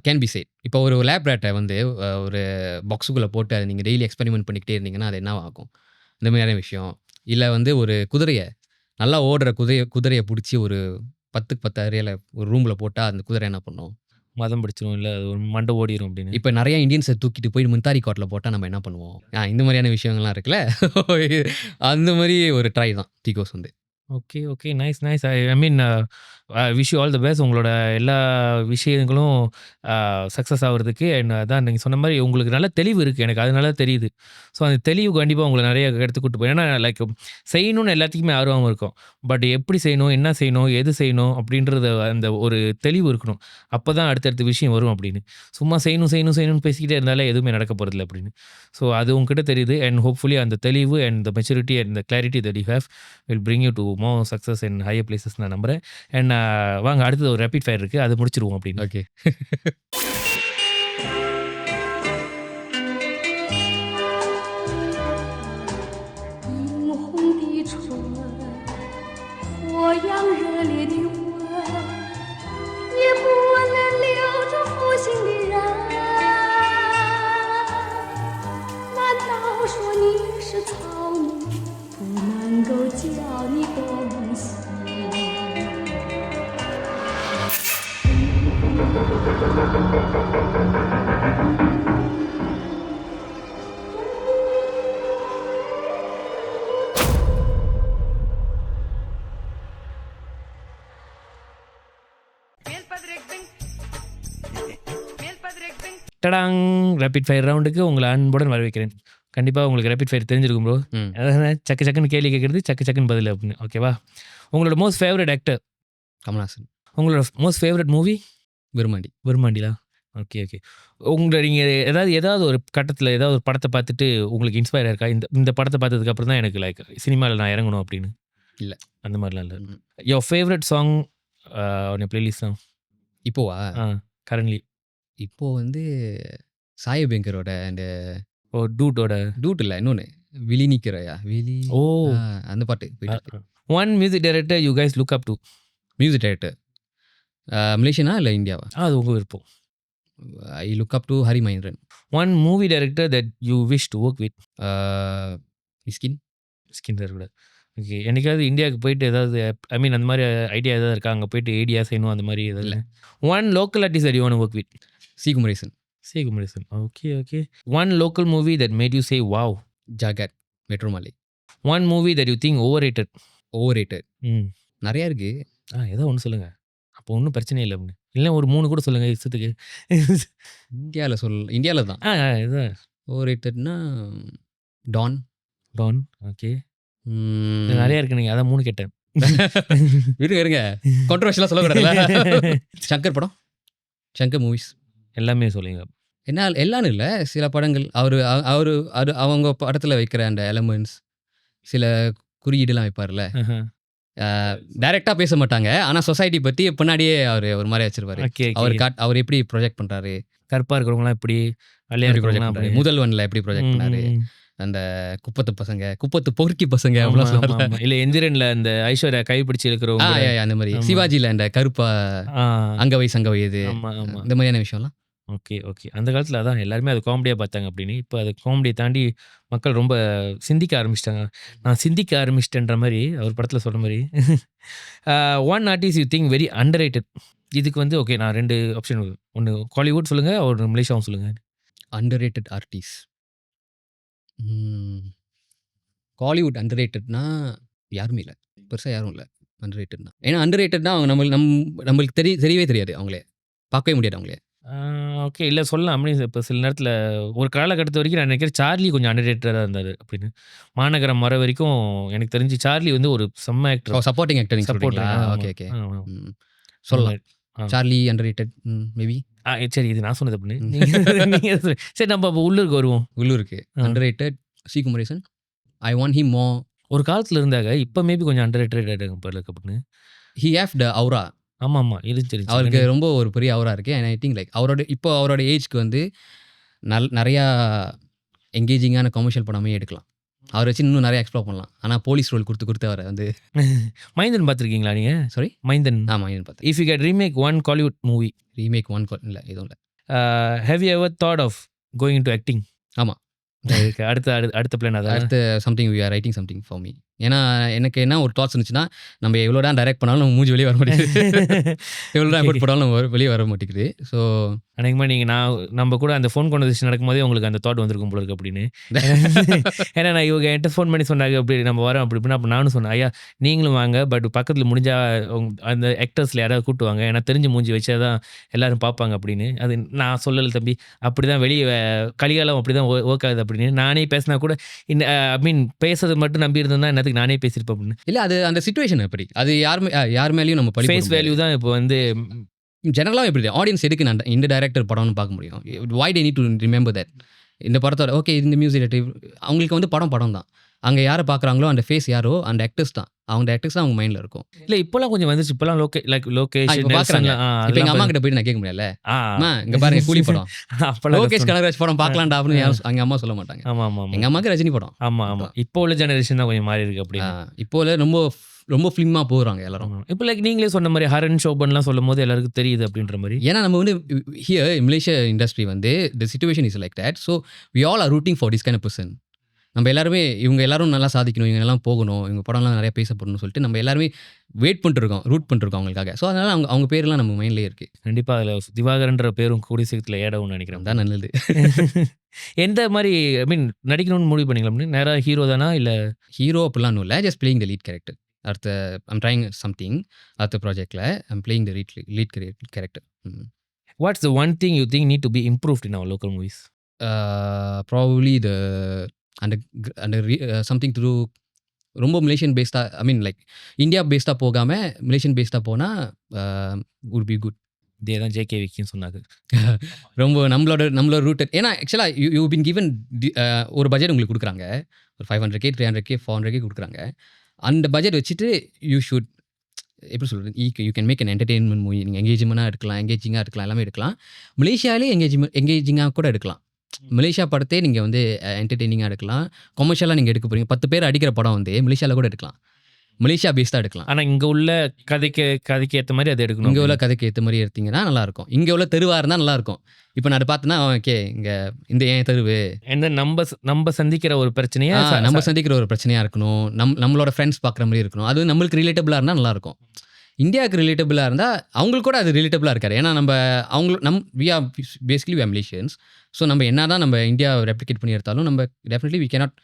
can be sad. இப்போ ஒரு லேப் ரேட்டை வந்து ஒரு பாக்ஸுக்குள்ளே போட்டு அதை நீங்கள் டெய்லி எக்ஸ்பெரிமெண்ட் பண்ணிக்கிட்டே இருந்தீங்கன்னா அது என்ன ஆகும், இந்த மாதிரியான விஷயம். இல்லை வந்து ஒரு குதிரையை நல்லா ஓடுற குதிரையை பிடிச்சி ஒரு 10 ஏரியாவில் ஒரு ரூமில் போட்டால் அந்த குதிரை என்ன பண்ணும், மதம் பிடிச்சிரும், இல்லை அது ஒரு மண்டை ஓடிடும் அப்படின்னு. இப்போ நிறைய இந்தியன்ஸை தூக்கிட்டு போய் முந்தாரி கோட்டில் போட்டால் நம்ம என்ன பண்ணுவோம், இந்த மாதிரியான விஷயங்கள்லாம் இருக்குல்ல. அந்த மாதிரி ஒரு ட்ரை தான் டிகோஸ் வந்து. Okay nice. I mean wish you all the best. உங்களோட எல்லா விஷயங்களும் சக்ஸஸ் ஆகிறதுக்கு. அண்ட் அதான் நீங்கள் சொன்ன மாதிரி உங்களுக்கு நல்ல தெளிவு இருக்குது, எனக்கு அதனால தெரியுது. ஸோ அந்த தெளிவு கண்டிப்பாக உங்களை நிறைய எடுத்துக்கிட்டு போய், ஏன்னா லைக் செய்யணும்னு எல்லாத்துக்குமே ஆர்வம் இருக்கும், பட் எப்படி செய்யணும், என்ன செய்யணும், எது செய்யணும் அப்படின்றது அந்த ஒரு தெளிவு இருக்கணும். அப்போ தான் அடுத்தடுத்த விஷயம் வரும் அப்படின்னு. சும்மா செய்யணும்னு பேசிக்கிட்டே இருந்தாலே எதுவுமே நடக்க போகிறதில்ல அப்படின்னு. ஸோ அது உங்ககிட்ட தெரியுது. அண்ட் ஹோப்ஃபுல்லி அந்த தெளிவு and the maturity and the clarity that you have will bring you to more success in higher places நான் நம்புறேன். அண்ட் வாங்க அடுத்தது ஒரு ரேபிட் ஃபயர் இருக்குது, அது முடிச்சிருவோம் அப்படின்னு. ஓகே. டடாங், ரேபிட் ஃபயர் ரவுண்டுக்கு உங்களை அன்புடன் வரவேற்கிறேன். கண்டிப்பாக உங்களுக்கு ரேபிட் ஃபயர் தெரிஞ்சிருக்கும் ப்ரோ. அதாவது சக்குன்னு கேள்வி கேட்குறது, சக்குன்னு பதில் அப்படின்னு. ஓகேவா? உங்களோட மோஸ்ட் ஃபேவரட் ஆக்டர்? கமல்ஹாசன். உங்களோட மோஸ்ட் ஃபேவரட் மூவி? விருமாண்டிலா? ஓகே. உங்களை நீங்கள் ஏதாவது ஒரு கட்டத்தில் ஏதாவது ஒரு படத்தை பார்த்துட்டு உங்களுக்கு இன்ஸ்பயர் இருக்கா, இந்த படத்தை பார்த்ததுக்கு அப்புறம் தான் எனக்கு லைக் சினிமாவில் நான் இறங்கணும் அப்படின்னு? இல்லை, அந்த மாதிரிலாம் இல்லை. Your favourite song on your playlist தான் இப்போவா? கரண்ட்லி இப்போ வந்து சாயபேங்கரோட அந்த டூட் இல்லை, இன்னொன்று விழி நிற்கிறையா விழி, அந்த பாட்டு. One music director you guys look up to? Music director மலேசியனா இல்லை இந்தியாவா? அது உங்கள் விருப்பம். I look up to Hari Mahendran. One movie director that you wish to work with? Mysskin sir கூட. ஓகே. என்னைக்காவது இந்தியாவுக்கு போயிட்டு ஏதாவது ஐ மீன் அந்த மாதிரி ஐடியா ஏதாவது இருக்கா, அங்கே போயிட்டு ஐடியா செய்யணும் அந்த மாதிரி எதாவது? இல்லை. One local artist that you want to work with? C Kumaresan. Okay. One local movie that made you say wow? Jagat, Metromaali. One movie that you think overrated? நிறையா இருக்கு. ஏதோ ஒன்று சொல்லுங்கள், அப்போ ஒன்றும் பிரச்சனை இல்லை அப்படின்னு. இல்லை ஒரு 3 கூட சொல்லுங்கள் இஷ்டத்துக்கு. இந்தியாவில் தான் இதுதான் ஓவர்ரேட்டட்னா டான். ஓகே. நிறையா இருக்கு, நீங்கள் அதான் 3 கேட்டேன். இருங்க கான்ட்ரோவர்ஷியலாக சொல்லக்கூடாதுல்ல. சங்கர் மூவிஸ் எல்லாமே சொல்லுங்க. என்ன எல்லான்னு இல்லை, சில படங்கள் அவங்க படத்தில் வைக்கிற அந்த எலமெண்ட்ஸ், சில குறியீடுலாம் வைப்பார்ல. டைரெக்டாக பேச மாட்டாங்க, ஆனால் சொசைட்டி பற்றி பின்னாடியே அவர் ஒரு மாதிரி வச்சிருப்பாரு. அவர் எப்படி ப்ரொஜெக்ட் பண்ணுறாரு, கருப்பாக இருக்கிறவங்களாம் எப்படி, முதல்வனில் எப்படி ப்ரொஜெக்ட் பண்ணாரு, அந்த குப்பத்து பசங்க, குப்பத்து பொறுக்கி பசங்க ஆமா, அப்படிலாம் ஆமா, சொல்லுவார்ல. ஆமா. இல்ல எந்திரன்ல அந்த ஐஸ்வர்யா கைப்பிடிச்சு இழுக்கிறவங்க கூட. அந்த மாதிரி. ஆமா. சிவாஜில அந்த கருப்பா ஆ. அங்கவை சங்கவை இது ஆமா, ஆமா. இந்த மாதிரியான விஷயம்லாம். Okay, okay. அந்த காலத்துல அதான் எல்லாருமே அத காமெடியா பார்த்தாங்க அப்படின்னு. இப்ப அது காமெடிய தாண்டி மக்கள் ரொம்ப சிந்திக்க ஆரம்பிச்சுட்டாங்க. நான் சிந்திக்க ஆரம்பிச்சுட்டேன்ற மாரி அவர் படத்துல சொன்ன மாரி. One artist you think very under rated. இதுக்கு வந்து ஓகே நான் 2 ஆப்ஷன் ஒண்ணு காலிவுட் சொல்லுங்க, ஒரு மலேசியாவும் சொல்லுங்க. Under rated artist. Kollywood under ரேட்டட்னா யாருமே இல்ல. பெருசா யாரும் இல்ல. அண்டர் ரேட்டட்னா. ஏன்னா அண்டர் ரேட்டட்னா அவங்க நம்மளுக்கு தெரியவே தெரியாது அவங்களே. பார்க்கவே முடியாது அவங்களே. ஓகே. இல்ல சொல்லலாம். அப்படின்னு இப்ப சில நேரத்துல ஒரு காலகட்டத்து வரைக்கும் நான் நினைக்கிறேன் சார்லி கொஞ்சம் அண்டர் ரேட்டடா இருந்தாரு அப்படின்னு. மாநகரம் வர வரைக்கும் எனக்கு தெரிஞ்சு சார்லி வந்து ஒரு செம்ம ஆக்டர். சப்போர்ட்டிங் ஆக்டர் நீங்க சப்போர்ட். சொல்றீங்களா? ஆமா. Okay, okay. ஆமா. ம். சொல்லலாம். ஆ. Charlie under rated maybe. சரி இது நான் சொன்னது அப்படின்னு. நீங்க சரி நம்ம அப்ப உள்ளூருக்கு வருவோம். உள்ளூருக்கு. Under rated C. Kumaresan. I want him more. ஒரு காலத்துல இருந்தாங்க. இப்ப மேபி கொஞ்சம் அண்டர் ரேட்டட் ஆயிட்டாங்க போல அப்படின்னு. He have the aura. ஆமாமா. இருந்துச்சு. அவருக்கு ரொம்ப ஒரு பெரிய அவுரா இருக்கு. அண்ட் ஐ திங்க் லைக் அவரோட ஏஜ்க்கு வந்து நெறையா எங்கேஜிங்கான கமர்ஷியல் படமே எடுக்கலாம். அவர வச்சு இன்னும் நெறைய எக்ஸ்ப்ளோர் பண்ணலாம். ஆனா போலீஸ் ரோல் குடுத்து அவர வந்து மைந்தன் பார்த்திருக்கீங்களா நீங்க? சாரி? மைந்தன். ஆமா இது பார்த்தேன். If you get remake one Kollywood movie, remake இல்ல எதுவும் இல்ல. Have you ever thought of going into acting? ஆமா. அடுத்த பிளான் அதான். அடுத்து something we are writing something for me. ஏன்னா எனக்கு என்ன ஒரு தாட்ஸ் இருந்துச்சுன்னா, நம்ம எவ்வளோ தான் டைரக்ட் பண்ணாலும் நம்ம மூஞ்சி வெளிய வர மாட்டேங்குது. எவ்வளோ தான் எஃபோர்ட் போட்டாலும் நம்ம வெளிய வர மாட்டேங்குது. ஸோ அநேகமா நீங்க நம்ம கூட அந்த ஃபோன் கான்வர்சேஷன் நடக்கும்போதே உங்களுக்கு அந்த தாட் வந்திருக்கும் போல இருக்கு அப்படின்னு. ஏன்னா நான் இவங்க என்கிட்ட ஃபோன் பண்ணி சொன்னாங்க அப்படி நம்ம வரோம் அப்படி இப்படின்னு. அப்போ நானும் சொன்னேன், ஐயா நீங்களும் வாங்க, பட் பக்கத்தில் முடிஞ்சா அந்த ஆக்டர்ஸில் யாராவது கூட்டு வாங்க, ஏன்னா தெரிஞ்ச மூஞ்சி வச்சா தான் எல்லாரும் பார்ப்பாங்க அப்படின்னு. அது நான் சொல்லலை தம்பி, அப்படி தான் வெளியே கலிகாலம் அப்படி தான் ஒர்க் ஆகுது அப்படின்னு. நானே பேசினா கூட ஐ மீன் பேசுறது மட்டும் நம்பி இருந்தேன்னா என்னத்துக்கு நானே பேசியிருப்பேன் அப்படின்னு. இல்ல அது அந்த சிச்சுவேஷன் எப்படி? அது யார் மேலயும் நம்ம பழி ஃபேஸ் வேல்யூ தான் இப்போ வந்து ஜெனரலாக எப்படி ஆடியன்ஸ் எதுக்கு நான் இந்த டைரக்டர் படம்னு பார்க்க முடியும்? வை டே நீட் டு ரிமெம்பர் தட் இந்த படத்தோட ஓகே இந்த மியூசிக் அவங்களுக்கு வந்து படம் தான். அங்கே யாரை பார்க்குறாங்களோ அந்த ஃபேஸ் யாரோ அந்த ஆக்டர்ஸ் தான். அவங்க ஆக்டர்ஸ் தான் அவங்க மைண்டில் இருக்கும். இல்லை இப்போலாம் கொஞ்சம் வந்துச்சு. இப்போலாம் லோகேஷ் பார்க்குறாங்க. இப்போ எங்கள் அம்மா கிட்ட போயிட்டு நான் கேட்க முடியல. இங்கே பாருங்க கூலி படம், லோகேஷ் கனகராஜ் படம் பார்க்கலாம்டா அப்படின்னு எங்கள் அம்மா சொல்ல மாட்டாங்க. ஆமாம் ஆமாம். எங்கள் அம்மாவுக்கு ரஜினி படம். ஆமாம் ஆமாம். இப்போ உள்ள ஜெனரேஷன் தான் கொஞ்சம் மாறி இருக்கு அப்படி. இப்போ ரொம்ப ஃபிலிமாக போகிறாங்க எல்லாரும். இப்போ லைக் நீங்களே சொன்ன மாதிரி ஹரன் ஷோபன்லாம் சொல்லும் போது எல்லாருக்கும் தெரியுது அப்படின்ற மாதிரி. ஏன்னா நம்ம வந்து ஹியர் மலேசியா இண்டஸ்ட்ரி வந்து the situation is like that. So we all are rooting for this kind of person. நம்ம எல்லாருமே இவங்க எல்லாரும் நல்லா சாதிக்கணும், இவங்க எல்லாம் போகணும், இவங்க படம்லாம் நிறைய பேசப்படணும்னு சொல்லிட்டு நம்ம எல்லாருமே வெயிட் பண்ணிட்டுருக்கோம், ரூட் பண்ணிட்டுருக்கோம் அவங்களுக்காக. ஸோ அதனால அவங்க பேர்லாம் நம்ம மைண்ட்லேயே இருக்குது. கண்டிப்பாக அதில் திவாகரன்ற பேரும் கூடிய சீக்கிரத்தில் ஏடவும்னு நினைக்கிறேன். தான் நல்லது. எந்த மாதிரி ஐ மீன் நடிக்கணும்னு முடிவு பண்ணிங்களா? அப்படின்னு நேராக ஹீரோ தானா இல்லை ஹீரோ அப்படிலாம் இல்லை, just playing the lead character. அடுத்த ஐம் ட்ரைங் சம்திங் அடுத்த ப்ராஜெக்டில் I'm playing the lead character. What's the one thing you think need to be improved in our local movies? Probably the அந்த சம்திங் டு டூ ரொம்ப மலேசியன் பேஸ்டாக ஐ மீன் லைக் இந்தியா பேஸ்டாக போகாமல் மலேசியன் பேஸ்டாக போனால் வுட் பி குட். இதே தான் ஜேகே விக்கின்னு சொன்னாங்க. ரொம்ப நம்மளோட ரூட்டட். ஏன்னா ஆக்சுவலாக யூ பின் கிவன் ஒரு பட்ஜெட் உங்களுக்கு கொடுக்குறாங்க, ஒரு 500K 300K 400K கொடுக்குறாங்க. அந்த பட்ஜெட் வச்சுட்டு யூ ஷுட் எப்படி சொல்கிறது, you can make an entertainment movie. நீங்கள் எங்கேஜிங்காக எடுக்கலாம், எல்லாமே எடுக்கலாம். மலேசியாவிலே எங்கேஜிங்காக கூட எடுக்கலாம். மலேசியா படத்தே நீங்கள் வந்து என்டர்டெய்னிங்காக எடுக்கலாம், கொமர்ஷியலாக நீங்கள் எடுக்க போகிறீங்க. 10 பேர் அடிக்கிற படம் வந்து மலேசியாவில் கூட எடுக்கலாம், மலேசியா பேஸ்டாக எடுக்கலாம். ஆனால் இங்கே உள்ள கதைக்கு ஏற்ற மாதிரி அதை எடுக்கணும். இங்கே உள்ள கதைக்கு ஏற்ற மாதிரி எடுத்தீங்கன்னா நல்லாயிருக்கும். இங்கே உள்ள தெருவாக இருந்தால் நல்லாயிருக்கும். இப்போ நான் அதை பார்த்தேன்னா ஓகே இங்கே இந்த ஏன் தெருவு என்ன நம்ம சந்திக்கிற ஒரு பிரச்சனையா நம்ம சந்திக்கிற ஒரு பிரச்சனையாக இருக்கணும், நம்மளோட ஃப்ரெண்ட்ஸ் பார்க்குற மாதிரி இருக்கணும். அது நம்மளுக்கு ரிலேட்டபிளாக இருந்தால் நல்லாயிருக்கும். இந்தியாவுக்கு ரிலேட்டபிளாக இருந்தால் அவங்களுக்கு கூட அது ரிலேட்டபிளாக இருக்காது. ஏன்னா we are basically we are Malaysians. So நம்ம என்ன தான் நம்ம இந்தியா ரெப்ளிகேட் பண்ணி எடுத்தாலும் நம்ம டெஃபினெட்லி வி கேனாட்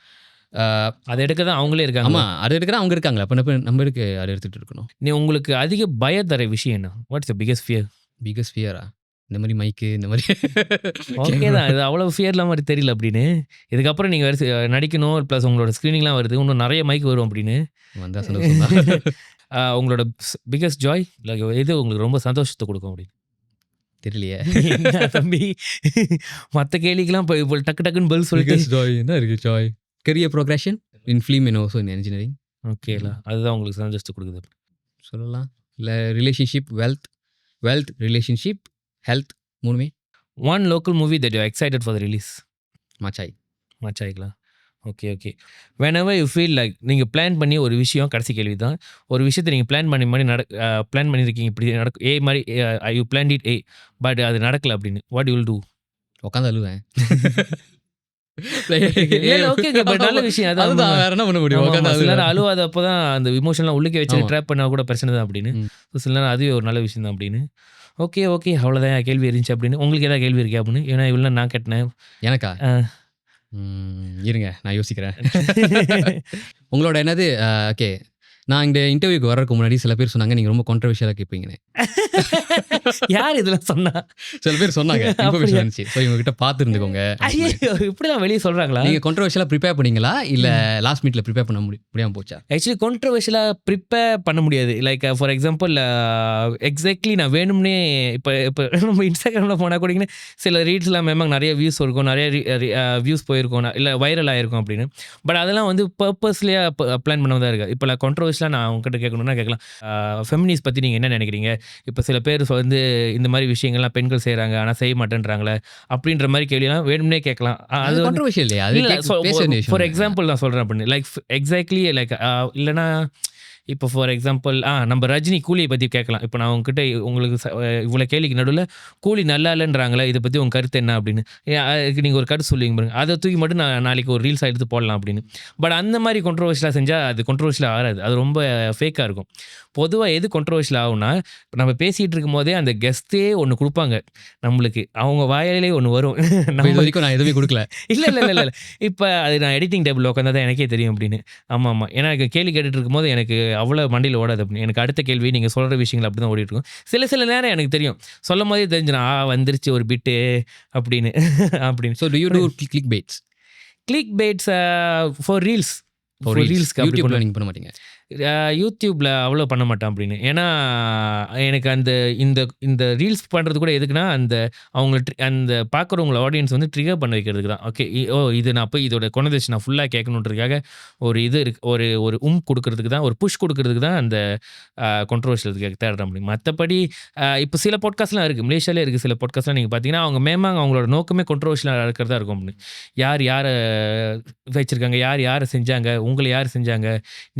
அதை எடுக்க தான் அவங்களே இருக்காங்க. ஆமாம் அது எடுக்கிற அவங்க இருக்காங்களா, அப்போ நம்ம எடுக்க அதை எடுத்துகிட்டு இருக்கணும். நீ உங்களுக்கு அதிக பயம் தர விஷயம் என்ன? What's the biggest fear? Biggest ஃபியரா இந்த மாதிரி மைக்கு இந்த மாதிரி ஓகே தான். இது அவ்வளோ ஃபியர்லாம் மாதிரி தெரியல அப்படின்னு. இதுக்கப்புறம் நீங்கள் நடிக்கணும் ப்ளஸ் உங்களோட ஸ்க்ரீனிங்லாம் வருது, இன்னும் நிறைய மைக் வரும் அப்படின்னு வந்தால் சந்தோஷம் தான். உங்களோட பிகஸ்ட் ஜாய் இல்லை எது உங்களுக்கு ரொம்ப சந்தோஷத்தை கொடுக்கும் அப்படின்னு தெரியலையே தம்பி? மற்ற கேள்விக்கெல்லாம் இப்போ டக்குன்னு பதில் சொல்லிட்டு ஜாய் என்ன இருக்குது? Joy career progression in film and also in engineering. ஓகேல அதுதான் உங்களுக்கு சந்தோஷத்தை கொடுக்குது சொல்லலாம். இல்லை ரிலேஷன்ஷிப், வெல்த் ரிலேஷன்ஷிப், ஹெல்த், மூணுமே. One local movie that you excited for the release? Machai. மச்சாய்க்கலாம். Okay, okay. Whenever you feel like நீங்க பிளான் பண்ணி ஒரு விஷயம் கடைசி கேள்வி தான். ஒரு விஷயத்த நீங்க பிளான் பண்ணி மாரி பிளான் பண்ணியிருக்கீங்க. இப்படி நடக்கும் ஏ மாரி you plant it A but அது நடக்கல அப்படின்னு. What you will do? உட்காந்து அழுவேன். இல்ல, இல்ல. ஓகேங்க. பட் நல்ல விஷயம். அதான் அதுதான் வேற என்ன பண்ண முடியும்? ஆமா, உட்காந்து சில நேரம் அழுவேன். அழுவாதப்போ தான் அந்த எமோஷன்லாம் உள்ளுக்கே வச்சு ஆமா. ட்ராப் பண்ணா கூட பிரச்சனை தான் அப்படின்னு. ம். ஸோ சில நேரம் அதுவே ஒரு நல்ல விஷயம் தான் அப்படின்னு. Okay, okay. அவ்வளோதான் கேள்வி இருந்துச்சு அப்படின்னு. உங்களுக்கு ஏதாவது கேள்வி இருக்கா அப்படின்னு? ஏன்னா இவ்வளோ நான் கேட்டேன். எனக்கா? ஆ. இருங்க நான் யோசிக்கிறேன். உங்களோட என்னது ஓகே. நான் இந்த இன்டர்வியூக்கு வர்றதுக்கு முன்னாடி சில பேர் சொன்னாங்க, நீங்க ரொம்ப கான்ட்ரோவர்ஷியலா கேட்பீங்கன்னு. யார் இதெல்லாம் சொன்னா? சில பேர் சொன்னாங்க. இன்ஃபர்மேஷன் அப்படியா? வந்துச்சு. ஸோ இவங்ககிட்ட பார்த்து இருந்துக்கோங்க. ஐயய்யோ! இப்படிலாம் வெளிய சொல்றாங்களா? நீங்க கான்ட்ரோவர்ஷியலா ப்ரிப்பேர் பண்ணீங்களா? இல்ல லாஸ்ட் மினிட்ல ப்ரிப்பேர் பண்ண முடியாம போச்சா? ஆக்சுவலி கான்ட்ரோவர்ஷியலா ப்ரிப்பேர் பண்ண முடியாது. லைக் ஃபார் எக்ஸாம்பிள் எக்ஸாக்ட்லி நான் வேணும்னே இப்ப இப்ப நம்ம Instagramல போனா கூடங்க சில ரீல்ஸ்லாம் மேமாங்க நெறைய வியூஸ் இருக்கும். நெறைய வியூஸ் போயிருக்கும். இல்ல வைரல் ஆயிருக்கும் அப்படின்னு. பட் அதெல்லாம் வந்து பர்ப்பஸ்லியா பிளான் பண்ணதா இருக்கு. இப்ப கான்ட்ரோவர்ஷியலா நான் உங்ககிட்ட கேட்கணும்னா கேட்கலாம். ஃபெமினிஸ்ட் பத்தி நீங்க என்ன நினைக்கிறீங்க? இப்ப சில பேர் வந்து இந்த மாரி விஷயங்கள்லாம் பெண்கள் செய்றாங்க. ஆனா செய்ய மாட்டேன்றாங்களே. அப்படின்ற மாரி கேள்விலாம் வேணும்னே கேட்கலாம். அது அது வந்து கான்ட்ரோவர்ஷியல் இல்லையா? அது இல்ல பேச வேண்டிய விஷயம் ஃபார் தானே. எக்ஸாம்பிள் நான் சொல்றேன் அப்படின்னு. லைக் எக்ஸாக்ட்லி லைக் இல்லன்னா இப்போ ஃபார் எக்ஸாம்பிள் நம்ம ரஜினி கூலியை பத்தி கேட்கலாம். இப்போ நான் உங்ககிட்ட உங்களுக்கு இவ்வளோ கேள்விக்கு நடுவுல கூலி நல்லா இல்லைன்றாங்களே, இதை பத்தி உங்க கருத்து என்ன அப்படின்னு. அதுக்கு நீங்க ஒரு கருத்து சொல்லுவீங்க பாருங்க. அதை தூக்கி மட்டும் நான் நாளைக்கு ஒரு ரீல்ஸா எடுத்து போடலாம் அப்படின்னு. பட் அந்த மாதிரி கான்ட்ரோவர்ஷியலா செஞ்சா அது கான்ட்ரோவர்ஷியலா ஆகாது. அது ரொம்ப ஃபேக்கா இருக்கும். பொதுவா எது கான்ட்ரோவர்ஷியல் ஆகும்னா, நம்ம பேசிட்டு இருக்கும்போதே அந்த கெஸ்ட்டே ஒண்ணு குடுப்பாங்க நம்மளுக்கு. அவங்க வாயாலே ஒண்ணு வரும். இப்ப இது வரைக்கும் நான் எதுவுமே குடுக்கல. இல்ல. இப்ப அது நான் எடிட்டிங் டேபிள்ல உட்காந்தா தான் எனக்கே தெரியும் அப்படின்னு. ஆமாமா. ஏன்னா கேள்வி கேட்டுட்டு இருக்கும்போது எனக்கு அவ்வளோ மண்டையில ஓடாது அப்படின்னு. எனக்கு அடுத்த கேள்வி நீங்க சொல்ற விஷயங்கள் அப்படிதான் ஓடிட்டு இருக்கும். சில நேரம் எனக்கு தெரியும். சொல்லும்போதே தெரிஞ்சிரும். வந்துருச்சு ஒரு பிட்டு அப்படின்னு அப்படின்னு. So do you do click baits? Click baits for reels. For ரீல்ஸ்க்கு அப்படி யூடியூப்ல நீங்க பண்ண மாட்டீங்க. யூடியூப்ல அவ்வளோ பண்ண மாட்டேன் அப்படின்னு. ஏன்னா எனக்கு அந்த இந்த இந்த ரீல்ஸ் பண்றது கூட எதுக்குன்னா, அந்த அவங்க அந்த பார்க்குறவங்கள ஆடியன்ஸ் வந்து ட்ரிகர் பண்ண வைக்கிறதுக்கு தான். ஓகே. இது நான் போய் இதோட கான்வர்சேஷன் நான் ஃபுல்லா கேட்கணுன்றதுக்காக ஒரு இது இருக்கு. ஒரு ஒரு குடுக்குறதுக்கு தான், ஒரு புஷ் குடுக்குறதுக்கு தான் அந்த கான்ட்ரோவர்ஷியல் தேடுறேன் அப்படின்னு. மத்தபடி இப்போ சில பாட்காஸ்ட்லாம் இருக்கு. மலேசியாலே இருக்கு சில பாட்காஸ்ட்லாம் நீங்க பார்த்தீங்கன்னா, அவங்க மேமாங்க அவங்களோட நோக்கமே கான்ட்ரோவர்ஷியலா இருக்கிறதா இருக்கும் அப்படின்னு. யார் யார வச்சிருக்காங்க? யார் யார செஞ்சாங்க? உங்கள யார் செஞ்சாங்க?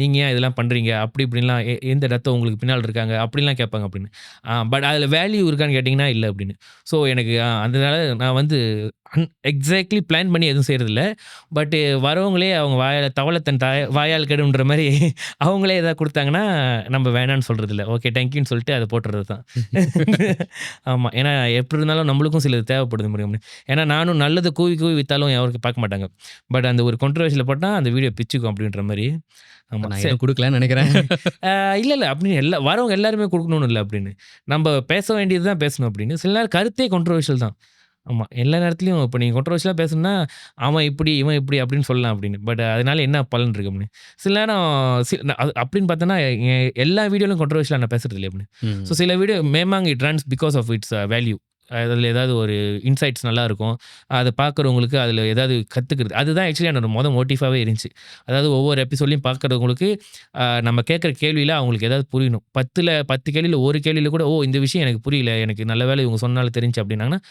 நீங்க ஏன் இதெல்லாம் பண்றீங்க? அப்படி இப்படின்லாம் எந்த ரத்தம் உங்களுக்கு பின்னால இருக்காங்க? அப்படிலாம் கேட்பாங்க அப்படின்னு. பட் அதில வேல்யூ இருக்கான்னு கேட்டீங்கன்னா, இல்ல அப்படின்னு. ஸோ எனக்கு அதனால நான் வந்து எக்ஸாக்ட்லி பிளான் பண்ணி எதுவும் செய்றதில்ல. பட் வரவங்களே அவங்க வாயால தவள தன் வாயால் கெடும்ன்ற மாரி அவங்களே ஏதாவது குடுத்தாங்கன்னா, நம்ம வேணான்னு சொல்றதில்ல. ஓகே தேங்க்யூன்னு சொல்லிட்டு அத போட்டுறது தான். ஆமா. ஏன்னா எப்படி இருந்தாலும் நம்மளுக்கும் சிலது தேவைப்படுது முடியும். ஏன்னா நானும் நல்லது கூவி கூவி வித்தாலும் யாரும் பார்க்க மாட்டாங்க. பட் அந்த ஒரு கான்ட்ரோவர்ஷியல போட்டா அந்த வீடியோ பிச்சுக்கும் அப்படின்ற மாரி. ஆமா. நான் எதுவும் குடுக்கலன்னு நெனைக்கிறேன். இல்ல அப்படின்னு வரவங்க எல்லாருமே குடுக்கணும்னு இல்ல அப்படின்னு. நம்ம பேச வேண்டியது தான் பேசணும் அப்படின்னு. சில நேரம் கருத்தே கான்ட்ரோவர்ஷியல் தான். ஆமா. எல்லா நேரத்துலயும் இப்ப நீங்க கான்ட்ரோவர்ஷியலா பேசணும்னா, அவன் இப்படி, இவன் இப்படி அப்படின்னு சொல்லலாம் அப்படின்னு. பட் அதனால என்ன பலன் இருக்கு அப்படின்னு. சில நேரம் அப்படின்னு பார்த்தோன்னா, எல்லா வீடியோலயும் கான்ட்ரோவர்ஷியலா நான் பேசுறது இல்ல அப்படின்னு. ம். ஸோ சில வீடியோ மேமாங் it runs because of its value. அதில ஏதாவது ஒரு இன்சைட்ஸ் நல்லாயிருக்கும். அத பார்க்குறவங்களுக்கு அதில ஏதாவது கத்துக்கிறது. அதுதான் ஆக்சுவலி என்னோட மோட்டிவாவே இருந்துச்சு. அதாவது ஒவ்வொரு எபிசோட்லயும் பார்க்குறவங்களுக்கு நம்ம கேட்குற கேள்வியில அவங்களுக்கு ஏதாவது புரியணும். 10 கேள்வியில ஒரு கேள்வியில கூட, இந்த விஷயம் எனக்கு புரியல. எனக்கு நல்ல வேளை இவங்க சொன்னால தெரிஞ்சுச்சு அப்படின்னாங்கன்னா,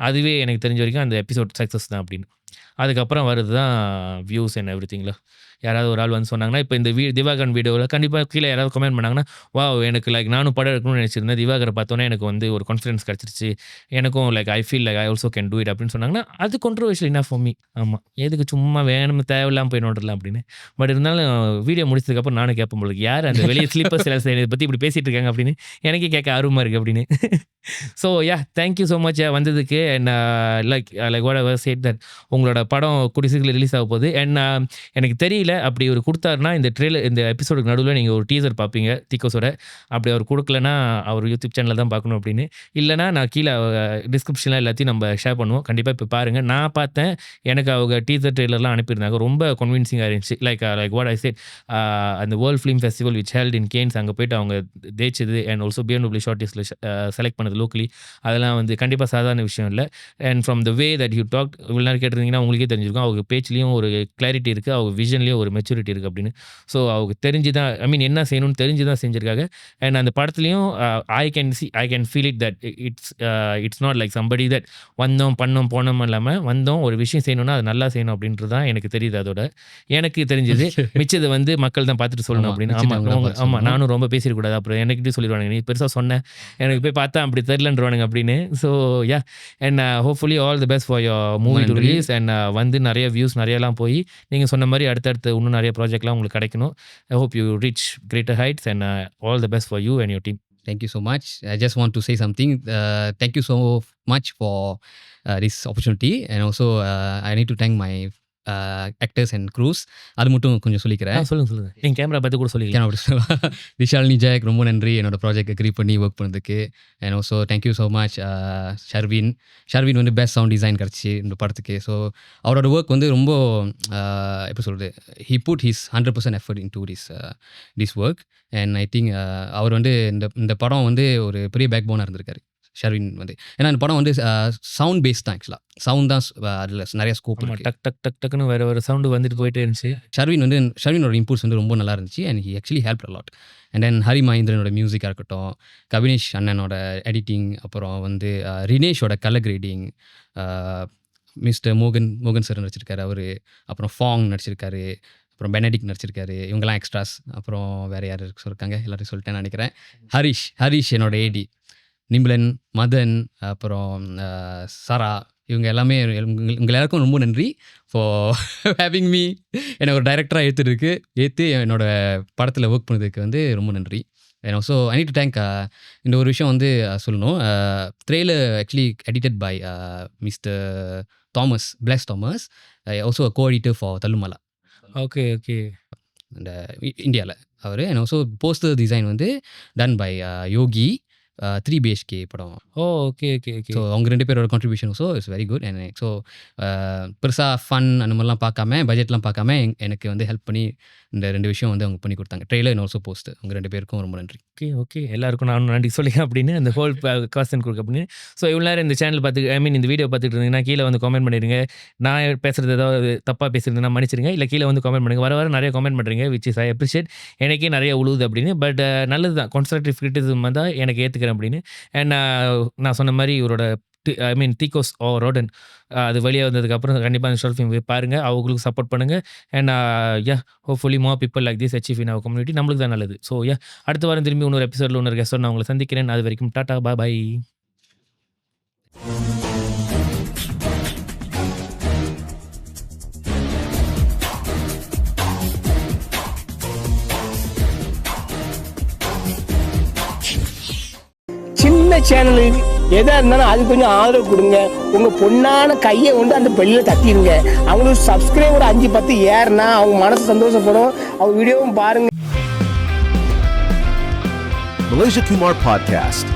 அதுவே எனக்கு தெரிஞ்ச வரைக்கும் அந்த எபிசோட் சக்சஸ் தான் அப்படின்னு. அதுக்கப்புறம் வரது தான் வியூஸ் அண்ட் எவ்ரிதிங்ல. யாராவது ஒரு ஆள் வந்து சொன்னாங்கன்னா, இப்போ இந்த திவாகரன் வீடியோல கண்டிப்பா கீழ யாராவது கமெண்ட் பண்ணாங்கன்னா, வாவ்! எனக்கு லைக் நானும் படம் எடுக்கணும்னு நினைச்சிருந்தேன். திவாகர பார்த்தோனே எனக்கு வந்து ஒரு கான்ஃபிடன்ஸ் கிடைச்சிருச்சு. எனக்கும் like I feel like I also can do it அப்படின்னு சொன்னாங்கன்னா, அது கான்ட்ரோவர்ஷியல் இனஃப் ஃபார் மீ. ஆமா. எதுக்கு சும்மா வேணும்னு தேவையில்லாம போய் நோண்டலாம் அப்படின்னு. பட் இருந்தாலும் வீடியோ முடிச்சதுக்கப்புறம் நானும் கேட்பேன் போல இருக்கு. யார் அந்த வெளிய ஸ்லீப்பர்ஸ் இத பத்தி இப்படி பேசிட்டு இருக்காங்க அப்படின்னு. எனக்கே கேட்க ஆர்வமா இருக்கு அப்படின்னு. So thank you so much வந்ததுக்கு. And like what I said that உங்களோட படம் கூடிய சீக்கிரம் ரிலீஸ் ஆக போகுது. அண்ட் எனக்கு தெரியல அப்படி ஒரு குடுத்தாருன்னா, இந்த எபிசோடுக்கு நடுவுல நீங்க ஒரு டீசர் பார்ப்பீங்க திக்கோஸோட. அப்படி அவர் குடுக்கலன்னா, அவர் யூடியூப் சேனல்ல தான் பார்க்கணும் அப்படின்னு. இல்லன்னா நான் கீழ டிஸ்கிரிப்ஷன்ல எல்லாத்தையும் நம்ம ஷேர் பண்ணுவோம். கண்டிப்பா போய் பாருங்க. நான் பார்த்தேன். எனக்கு அவங்க டீசர் ட்ரெய்லர்லாம் அனுப்பியிருந்தாங்க. ரொம்ப கன்வின்சிங்கா இருந்துச்சு. லைக் வாட் ஐ சேட் அந்த world film festival which held in Cannes அங்க போயிட்டு அவங்க ஜெயிச்சது அண்ட் ஆல்சோ BMW ஷார்ட் லிஸ்ட்ல செலக்ட் பண்ணது லோக்கலி. அதெல்லாம் வந்து கண்டிப்பா சாதாரண விஷயம் இல்ல. And from the way that you talked இவ்வளவு நேரம் கேட்டிருந்தீங்கன்னா, உங்களுக்கு உங்களுக்கே தெரிஞ்சிருக்கும். அவங்க பேச்சுலயும் ஒரு கிளாரிட்டி இருக்கு. அவங்க விஷன்லயும் ஒரு மெச்சூரிட்டி இருக்கு அப்படின்னு. ஸோ அவங்க தெரிஞ்சு தான் என்ன செய்யணும்னு தெரிஞ்சு தான் செஞ்சிருக்காங்க. அண்ட் அந்த படத்துலயும் I can feel it that it's not like somebody that வந்தோம், பண்ணோம், போனோம் இல்லாம வந்தோம் ஒரு விஷயம் செய்யணும்னா அது நல்லா செய்யணும் அப்படின்றது தான் எனக்கு தெரியுது. அதோட எனக்கு தெரிஞ்சது மிச்சது வந்து மக்கள் தான் பார்த்துட்டு சொல்லணும் அப்படின்னு. ஆமா நானும் ரொம்ப பேசிடக்கூடாது. அப்புறம் எனக்கிட்டே சொல்லிடுவானுங்க, நீ பெருசாக சொன்ன எனக்கு போய் பார்த்தா அப்படி தெரிலன்றவானுங்க அப்படின்னு. So yeah and hopefully all the best for your movie to release. And வந்து நிறைய வியூஸ் நிறையலாம் போய் நீங்கள் சொன்ன மாதிரி அடுத்தடுத்து இன்னும் நிறைய ப்ராஜெக்ட்லாம் உங்களுக்கு கிடைக்கணும். I hope you reach greater heights and all the best for you and your team. Thank you so much. I just want to say something. Thank you so much for this opportunity, and also I need to thank my actors and crews. அது மட்டும் கொஞ்சம் சொல்லிக்கிறேன். சொல்லுங்க. நீங்கள் கேமரா பார்த்து கூட சொல்லிக்கலாம். விஷாலினி ஜெயக் ரொம்ப நன்றி என்னோட ப்ராஜெக்ட் அக்ரி பண்ணி ஒர்க் பண்ணதுக்கு. And also thank you so much Sharvin வந்து பெஸ்ட் சவுண்ட் டிசைன் கிடச்சி இந்த படத்துக்கு. ஸோ அவரோட ஒர்க் வந்து ரொம்ப எப்படி சொல்கிறது, he put his 100% effort into this work. And I think அவர் வந்து இந்த படம் வந்து ஒரு பெரிய பேக் போனாக இருந்திருக்காரு ஷர்வின் வந்து. ஏன்னா இந்த படம் வந்து சவுண்ட் பேஸ்ட் தான். ஆக்சுவலாக சவுண்ட் தான் அதில் நிறைய ஸ்கோப் இருக்குது. டக் டக் டக் டக்குன்னு வேறு சவுண்டு வந்துட்டு போயிட்டே இருந்துச்சு. ஷர்வினோட இம்புல்ஸ் வந்து ரொம்ப நல்லா இருந்துச்சு. And he actually help a lot. And then Hari மகேந்திரனோட மியூசிக்காக இருக்கட்டும், கவினேஷ் அண்ணனோட எடிட்டிங், அப்புறம் வந்து ரினேஷோட கலர் கிரேடிங், மிஸ்டர் மோகன் சார் நடிச்சிருக்காரு அவர், அப்புறம் ஃபாங் நடிச்சிருக்காரு, அப்புறம் பெனடிக் நடிச்சிருக்காரு. இவங்கெல்லாம் எக்ஸ்ட்ராஸ். அப்புறம் வேறு யார் சொல்லியிருக்காங்க, எல்லாத்தையும் சொல்லிட்டேன்னு நினைக்கிறேன். ஹரிஷ் என்னோட ஏடி, நிம்லன், மதன், அப்புறம் சரா, இவங்க எல்லாமே இவங்க எல்லாருக்கும் ரொம்ப நன்றி ஃபார் ஹேவிங் மீ. என்னை ஒரு டைரக்டராக ஏற்று என்னோட படத்தில் ஒர்க் பண்ணதுக்கு வந்து ரொம்ப நன்றி. And also I need to thank இந்த ஒரு விஷயம் வந்து சொல்லணும். Trailer actually edited by mister Blaz Thomas, also co editor for Thallumaala. Okay இந்த இந்தியாவில் அவர். அண்ட் ஆல்சோ போஸ்டர் டிசைன் வந்து டன் பை யோகி 3 BHK படம். ஓகே. ஸோ அவங்க 2 பேரோட contribution so it's very good. And so பெருசாக ஃபன் அந்த மாதிரிலாம் பார்க்காம, பட்ஜெட்லாம் பார்க்காம எனக்கு வந்து ஹெல்ப் பண்ணி இந்த 2 விஷயம் வந்து அவங்க பண்ணி கொடுத்தாங்க, ட்ரெய்லர் அண்ட் ஆல்சோ போஸ்ட். அவங்க 2 பேருக்கும் ரொம்ப நன்றி. ஓகே எல்லாருக்கும் நானும் நன்றி சொல்லிங்க அப்படின்னு அந்த ஹோல் காஸ்டன் கொடுக்க அப்படின்னு. ஸோ இவ்வளோ நேரம் இந்த சேனல் பார்த்து இந்த வீடியோ பார்த்துட்டு இருந்தீங்கன்னா கீழே வந்து கமெண்ட் பண்ணிடுங்க. நான் பேசுகிறது ஏதாவது தப்பாக பேசுகிறதுனா மன்னிச்சிருங்க. இல்லை கீழே வந்து கமெண்ட் பண்ணுங்கள். வர நிறைய கமெண்ட் பண்ணுறீங்க, விச் இஸ் ஐ அப்ரிஷியேட். எனக்கே நிறைய உழுவுது அப்படின்னு. பட் நல்லது தான், கன்ஸ்ட்ரக்டிவ் கிரிட்டிசிசம் தான் எனக்கு ஏற்றுக்கிறேன் அப்படின்னு. அண்ட் நான் சொன்ன மாதிரி இவரோட தீகோஸ் ஓ ரோடன் அது வெளியே வந்ததுக்கப்புறம் கண்டிப்பாக அந்த ஷார்ட் ஃபிலிம் போய் பாருங்கள், அவங்களுக்கு சப்போர்ட் பண்ணுங்கள். And hopefully more people like this achieve in our community. நம்மளுக்கு தான் நல்லது. ஸோ அடுத்த வாரம் திரும்பி இன்னொரு எபிசோடில் இன்னொரு கெஸ்டோட நான் உங்களை சந்திக்கிறேன். அது வரைக்கும் டாட்டா பாய். சின்ன சேனலு எதாக இருந்தாலும் அது கொஞ்சம் ஆதரவு கொடுங்க. உங்கள் பொண்ணான கையை கொண்டு அந்த பெல்லில் தட்டிடுங்க. அவங்களுக்கு சப்ஸ்கிரைபர் 5-10 ஏறுனா அவங்க மனசு சந்தோஷப்படும். அவங்க வீடியோவும் பாருங்கள். Malaysia Kumar Podcast.